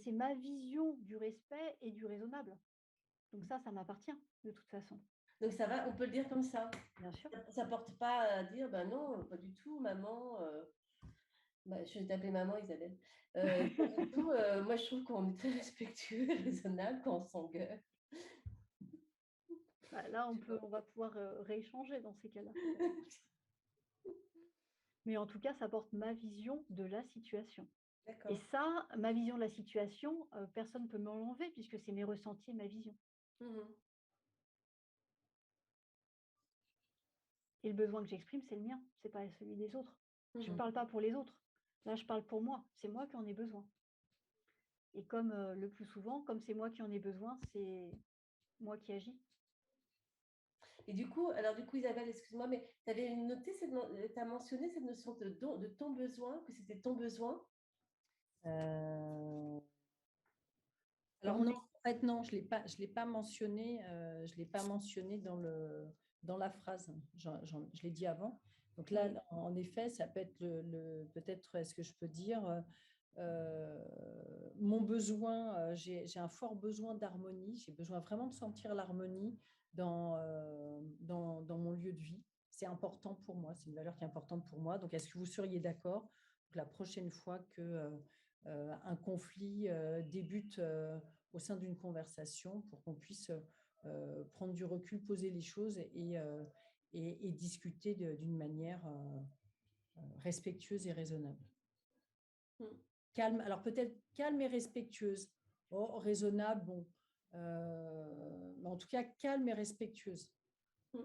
c'est ma vision du respect et du raisonnable. Donc ça m'appartient de toute façon. Donc ça va, on peut le dire comme ça. Bien sûr. Ça ne porte pas à dire, ben non, pas du tout, maman. Je vais t'appeler maman, Isabelle. Du coup, moi, je trouve qu'on est très respectueux et raisonnable quand on s'engueule. Bah, là, on va pouvoir rééchanger dans ces cas-là. Mais en tout cas, ça porte ma vision de la situation. Et ça, ma vision de la situation, personne ne peut me l'enlever puisque c'est mes ressentis et ma vision. Et le besoin que j'exprime, c'est le mien, ce n'est pas celui des autres. Je ne parle pas pour les autres. Là, je parle pour moi. C'est moi qui en ai besoin. Et comme le plus souvent, comme c'est moi qui en ai besoin, c'est moi qui agis. Et du coup, Isabelle, excuse-moi, mais tu avais noté, tu as mentionné cette notion de ton besoin, que c'était ton besoin. Alors non, en fait, non, je l'ai pas mentionné, je l'ai pas mentionné dans la phrase. Je l'ai dit avant. Donc là, en effet, ça peut être peut-être, est-ce que je peux dire, mon besoin, j'ai un fort besoin d'harmonie. J'ai besoin vraiment de sentir l'harmonie dans mon lieu de vie. C'est important pour moi, c'est une valeur qui est importante pour moi. Donc, est-ce que vous seriez d'accord que la prochaine fois que un conflit débute au sein d'une conversation, pour qu'on puisse prendre du recul, poser les choses et discuter d'une manière respectueuse et raisonnable. Calme, alors peut-être calme et respectueuse. Oh, raisonnable, bon. Mais en tout cas, calme et respectueuse. Parce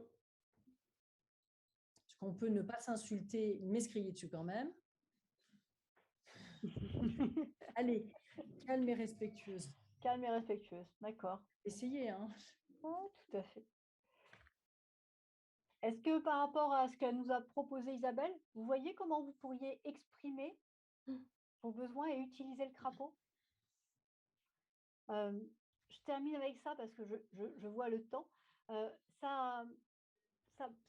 qu'on peut ne pas s'insulter, mais se crier dessus quand même. Allez, calme et respectueuse. Calme et respectueuse, d'accord. Essayez, hein. Oh, tout à fait. Est-ce que par rapport à ce qu'elle nous a proposé Isabelle, vous voyez comment vous pourriez exprimer vos besoins et utiliser le crapaud? je termine avec ça parce que je vois le temps. Euh, ça,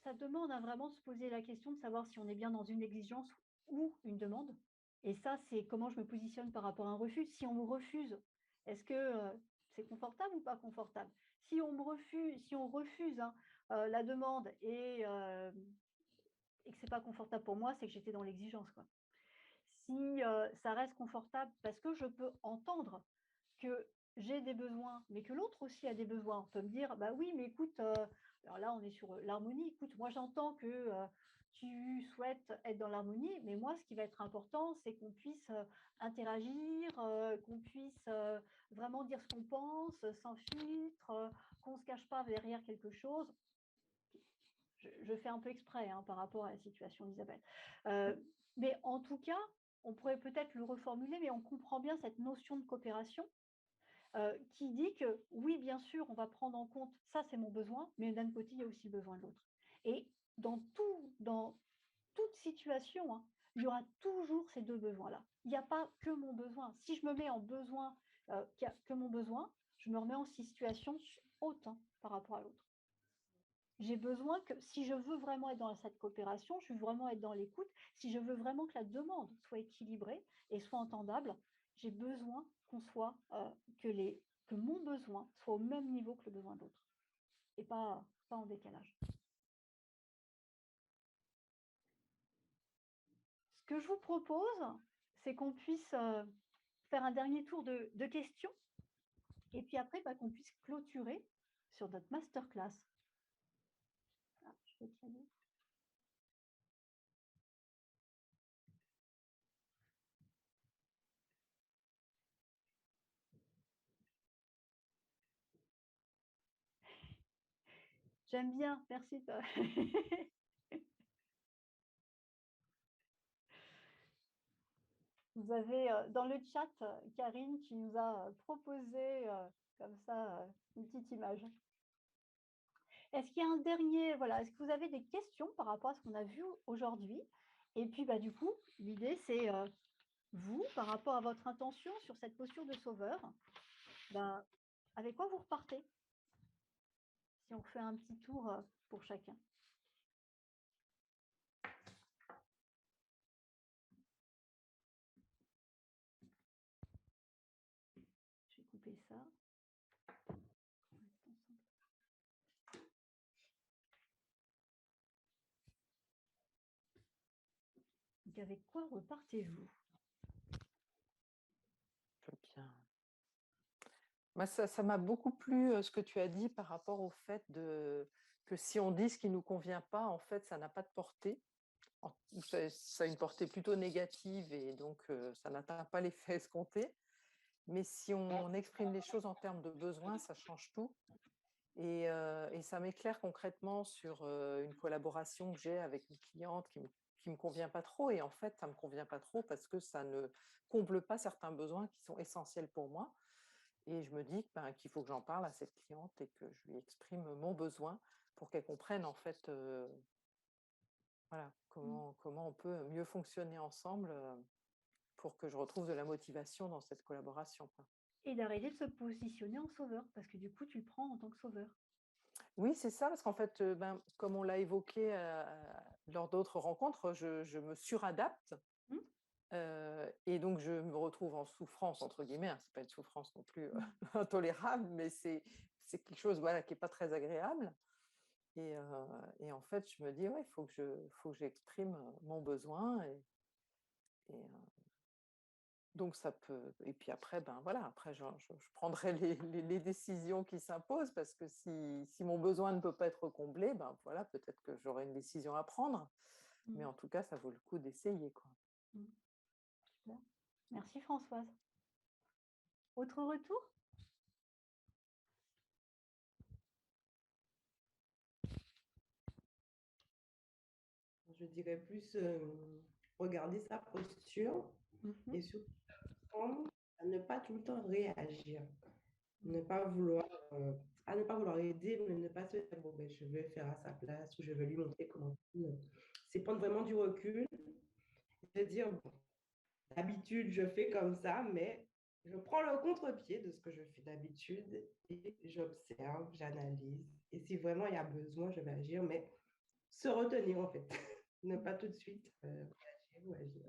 ça demande à vraiment se poser la question de savoir si on est bien dans une exigence ou une demande. Et ça, c'est comment je me positionne par rapport à un refus. Si on me refuse, est-ce que c'est confortable ou pas confortable? Si on refuse hein, la demande et que c'est pas confortable pour moi, c'est que j'étais dans l'exigence, quoi. Si ça reste confortable parce que je peux entendre que j'ai des besoins, mais que l'autre aussi a des besoins. On peut me dire, bah oui, mais écoute, alors là, on est sur l'harmonie. Écoute, moi, j'entends que tu souhaites être dans l'harmonie, mais moi, ce qui va être important, c'est qu'on puisse interagir, qu'on puisse vraiment dire ce qu'on pense, sans filtre, qu'on ne se cache pas derrière quelque chose. Je fais un peu exprès hein, par rapport à la situation d'Isabelle. Mais en tout cas, on pourrait peut-être le reformuler, mais on comprend bien cette notion de coopération qui dit que oui, bien sûr, on va prendre en compte, ça c'est mon besoin, mais d'un côté, il y a aussi le besoin de l'autre. Et dans toute situation, hein, il y aura toujours ces deux besoins-là. Il n'y a pas que mon besoin. Si je me mets en besoin, que mon besoin, je me remets en situation haute hein, par rapport à l'autre. J'ai besoin que, si je veux vraiment être dans cette coopération, je veux vraiment être dans l'écoute, si je veux vraiment que la demande soit équilibrée et soit entendable, j'ai besoin qu'on soit, que mon besoin soit au même niveau que le besoin de l'autre et pas en décalage. Ce que je vous propose, c'est qu'on puisse faire un dernier tour de questions et puis après, qu'on puisse clôturer sur notre masterclass. Ah, je vais tirer. J'aime bien, merci. Vous avez dans le chat Karine qui nous a proposé comme ça une petite image. Est-ce qu'il y a un dernier, voilà, est-ce que vous avez des questions par rapport à ce qu'on a vu aujourd'hui? Et puis du coup, l'idée c'est vous, par rapport à votre intention sur cette posture de sauveur, avec quoi vous repartez? Si on fait un petit tour pour chacun. Je vais couper ça. Donc avec quoi repartez-vous? Bien. Ça m'a beaucoup plu ce que tu as dit par rapport au fait que si on dit ce qui ne nous convient pas, en fait, ça n'a pas de portée. Ça a une portée plutôt négative et donc ça n'atteint pas l'effet escompté. Mais si on exprime les choses en termes de besoins, ça change tout. Et ça m'éclaire concrètement sur une collaboration que j'ai avec une cliente qui me convient pas trop. Et en fait, ça me convient pas trop parce que ça ne comble pas certains besoins qui sont essentiels pour moi. Et je me dis qu'il faut que j'en parle à cette cliente et que je lui exprime mon besoin pour qu'elle comprenne en fait voilà, comment on peut mieux fonctionner ensemble pour que je retrouve de la motivation dans cette collaboration. Et d'arrêter de se positionner en sauveur, parce que du coup, tu le prends en tant que sauveur. Oui, c'est ça, parce qu'en fait, comme on l'a évoqué lors d'autres rencontres, je me suradapte. Et donc, je me retrouve en souffrance, entre guillemets. Ce n'est pas une souffrance non plus intolérable, mais c'est quelque chose voilà, qui n'est pas très agréable. Et en fait, je me dis, ouais, il faut que j'exprime mon besoin. Donc, ça peut. Et puis après, voilà, après, je prendrai les décisions qui s'imposent parce que si mon besoin ne peut pas être comblé, voilà, peut-être que j'aurai une décision à prendre. Mais en tout cas, ça vaut le coup d'essayer, quoi. Super. Merci Françoise. Autre retour? Je dirais plus regarder sa posture et surtout apprendre à ne pas tout le temps réagir. À ne pas vouloir aider, mais ne pas se dire, bon, je vais faire à sa place ou je vais lui montrer comment. C'est prendre vraiment du recul et se dire, bon, d'habitude, je fais comme ça, mais je prends le contre-pied de ce que je fais d'habitude et j'observe, j'analyse. Et si vraiment il y a besoin, je vais agir, mais se retenir en fait. Ne pas tout de suite réagir ou agir.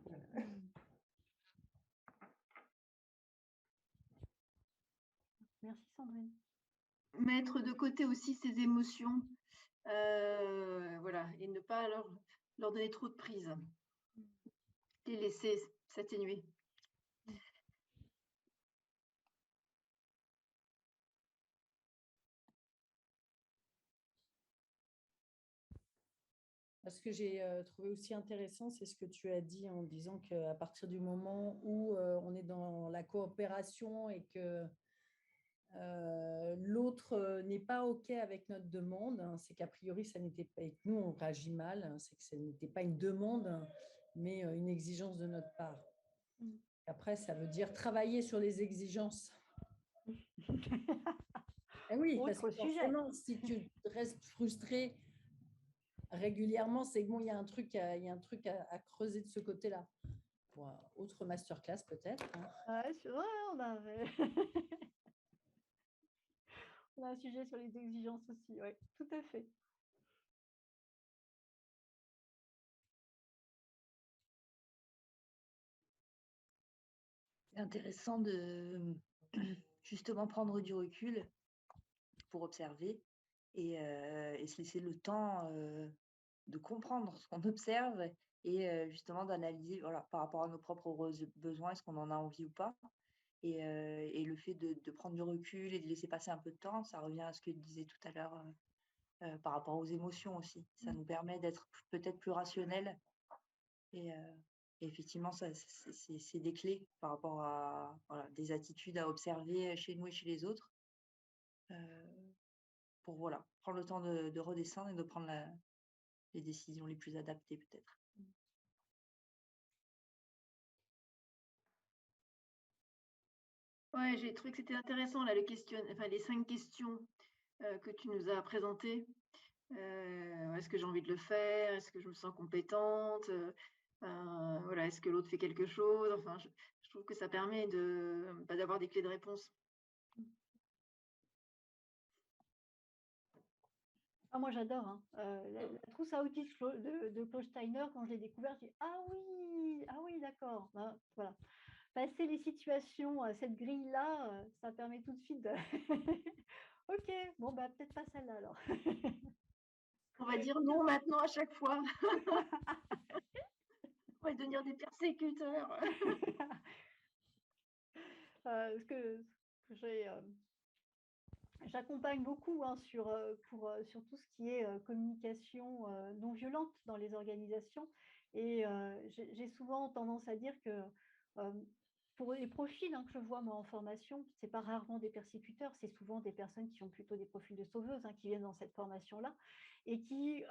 Voilà. Merci Sandrine. Mettre de côté aussi ses émotions, voilà, et ne pas leur donner trop de prise. Les laisser s'atténuer. Ce que j'ai trouvé aussi intéressant, c'est ce que tu as dit en disant qu'à partir du moment où on est dans la coopération et que l'autre n'est pas OK avec notre demande, hein, c'est qu'a priori, ça n'était pas, et que nous, on réagit mal, hein, c'est que ce n'était pas une demande, mais une exigence de notre part. Après, ça veut dire travailler sur les exigences. Eh oui, parce que forcément, si tu restes frustré régulièrement, c'est bon, il y a un truc à creuser de ce côté-là. Bon, autre masterclass peut-être. Hein. Ouais, c'est vrai, on a un sujet sur les exigences aussi, oui, tout à fait. C'est intéressant de justement prendre du recul pour observer et se laisser le temps de comprendre ce qu'on observe et justement d'analyser voilà, par rapport à nos propres besoins, est-ce qu'on en a envie ou pas. Et le fait de prendre du recul et de laisser passer un peu de temps, ça revient à ce que tu disais tout à l'heure par rapport aux émotions aussi. Ça nous permet d'être peut-être plus rationnel. Et effectivement, c'est des clés par rapport à voilà, des attitudes à observer chez nous et chez les autres. Pour voilà, prendre le temps de redescendre et de prendre les décisions les plus adaptées peut-être. Ouais, j'ai trouvé que c'était intéressant là, les 5 questions que tu nous as présentées. Est-ce que j'ai envie de le faire? Est-ce que je me sens compétente? Voilà, est-ce que l'autre fait quelque chose? Enfin, je trouve que ça permet d'avoir des clés de réponse. Ah, moi, j'adore. Hein. La trousse à outils de Claude Steiner, quand je l'ai découvert, j'ai dit ah oui, d'accord. Ben, voilà. Passer les situations, cette grille-là, ça permet tout de suite de. Ok, bon, bah, peut-être pas celle-là alors. On va dire non maintenant à chaque fois. On va devenir des persécuteurs. Ce que j'accompagne beaucoup hein, sur tout ce qui est communication non violente dans les organisations. Et j'ai souvent tendance à dire que pour les profils que je vois moi en formation, c'est pas rarement des persécuteurs, c'est souvent des personnes qui ont plutôt des profils de sauveuses qui viennent dans cette formation-là et qui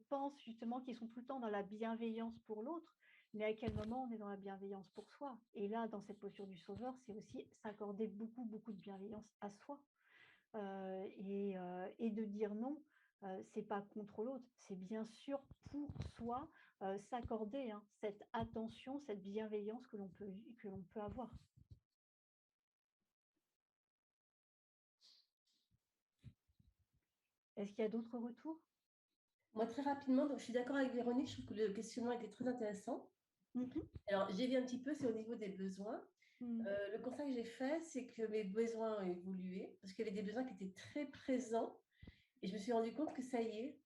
pensent justement qu'ils sont tout le temps dans la bienveillance pour l'autre. Mais à quel moment on est dans la bienveillance pour soi? Et là, dans cette posture du sauveur, c'est aussi s'accorder beaucoup, beaucoup de bienveillance à soi. Et de dire non, c'est pas contre l'autre, c'est bien sûr pour soi, s'accorder cette attention, cette bienveillance que l'on peut avoir. Est-ce qu'il y a d'autres retours? Moi, très rapidement, donc, je suis d'accord avec Véronique, je trouve que le questionnement était très intéressant. Alors, j'ai vu un petit peu, c'est au niveau des besoins. Le constat que j'ai fait, c'est que mes besoins ont évolué, parce qu'il y avait des besoins qui étaient très présents, et je me suis rendu compte que ça y est,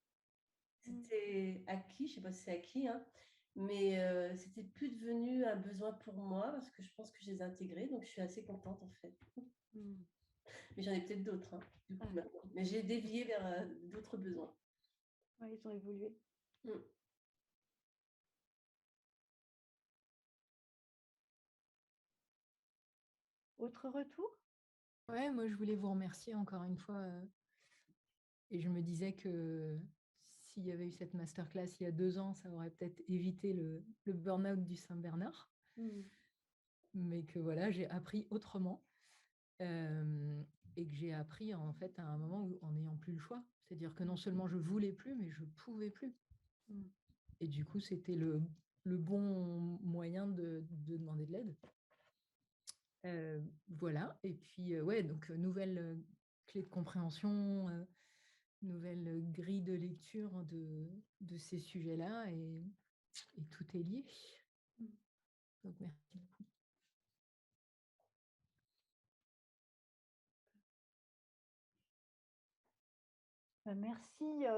c'était acquis, je ne sais pas si c'est acquis, hein, mais c'était plus devenu un besoin pour moi, parce que je pense que je les ai intégrés, donc je suis assez contente en fait. Mais j'en ai peut-être d'autres, hein, du coup, maintenant. Mais j'ai dévié vers d'autres besoins. Oui, ils ont évolué. Autre retour? Ouais, moi je voulais vous remercier encore une fois. Et je me disais que s'il y avait eu cette masterclass il y a 2 ans, ça aurait peut-être évité le burn-out du Saint-Bernard. Mais que voilà, j'ai appris autrement. Et que j'ai appris en fait à un moment où en n'ayant plus le choix. C'est-à-dire que non seulement je voulais plus, mais je pouvais plus. Et du coup, c'était le bon moyen de demander de l'aide. Voilà. Et puis, ouais, donc nouvelle clé de compréhension, nouvelle grille de lecture de ces sujets-là, et tout est lié. Donc, merci beaucoup.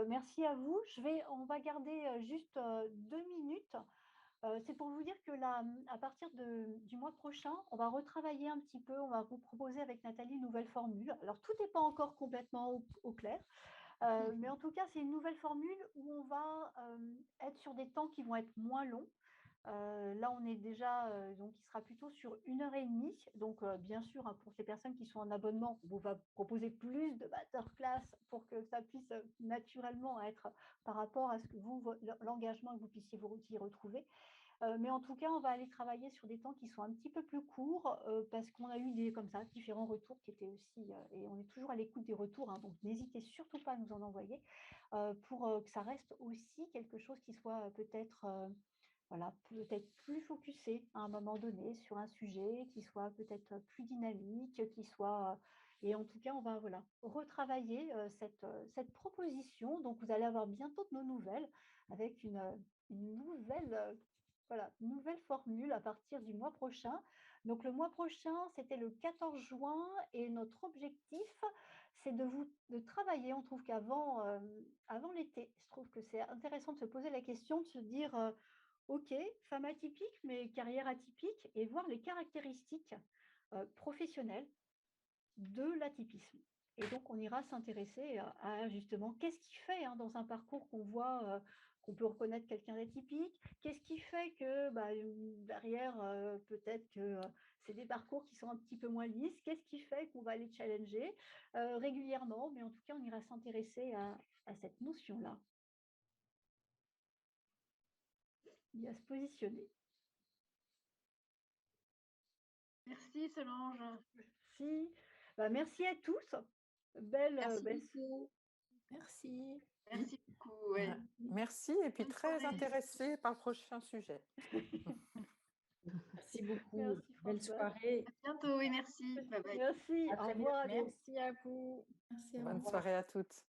Merci à vous. On va garder juste 2 minutes. C'est pour vous dire que là, à partir du mois prochain, on va retravailler un petit peu, on va vous proposer avec Nathalie une nouvelle formule. Alors, tout n'est pas encore complètement au clair, mais en tout cas, c'est une nouvelle formule où on va être sur des temps qui vont être moins longs. Là, on est déjà, donc il sera plutôt sur 1 heure et demie. Donc, bien sûr, hein, pour ces personnes qui sont en abonnement, on va proposer plus de masterclass pour que ça puisse naturellement être par rapport à ce que l'engagement que vous puissiez vous y retrouver. Mais en tout cas, on va aller travailler sur des temps qui sont un petit peu plus courts parce qu'on a eu comme ça, différents retours qui étaient aussi, et on est toujours à l'écoute des retours, hein, donc n'hésitez surtout pas à nous en envoyer pour que ça reste aussi quelque chose qui soit peut-être voilà, peut-être plus focusé à un moment donné sur un sujet, qui soit peut-être plus dynamique, qui soit... Et en tout cas, on va voilà, retravailler cette proposition. Donc, vous allez avoir bientôt de nos nouvelles avec une nouvelle formule à partir du mois prochain. Donc, le mois prochain, c'était le 14 juin et notre objectif, c'est de travailler. On trouve avant l'été, je trouve que c'est intéressant de se poser la question, de se dire... OK, femme atypique, mais carrière atypique, et voir les caractéristiques professionnelles de l'atypisme. Et donc, on ira s'intéresser à justement qu'est-ce qui fait dans un parcours qu'on voit, qu'on peut reconnaître quelqu'un d'atypique, qu'est-ce qui fait que derrière, peut-être que c'est des parcours qui sont un petit peu moins lisses, qu'est-ce qui fait qu'on va les challenger régulièrement, mais en tout cas, on ira s'intéresser à cette notion-là. Et à se positionner. Merci Solange. Merci. Merci à tous. Merci Belle... beaucoup. Merci. Merci beaucoup. Ouais. Merci, et puis très intéressée par le prochain sujet. Merci beaucoup. Merci, Belle soirée. À bientôt et merci. Bye bye. Merci. À Au très revoir. bientôt. Merci à vous. Merci à Bonne vous. soirée à toutes.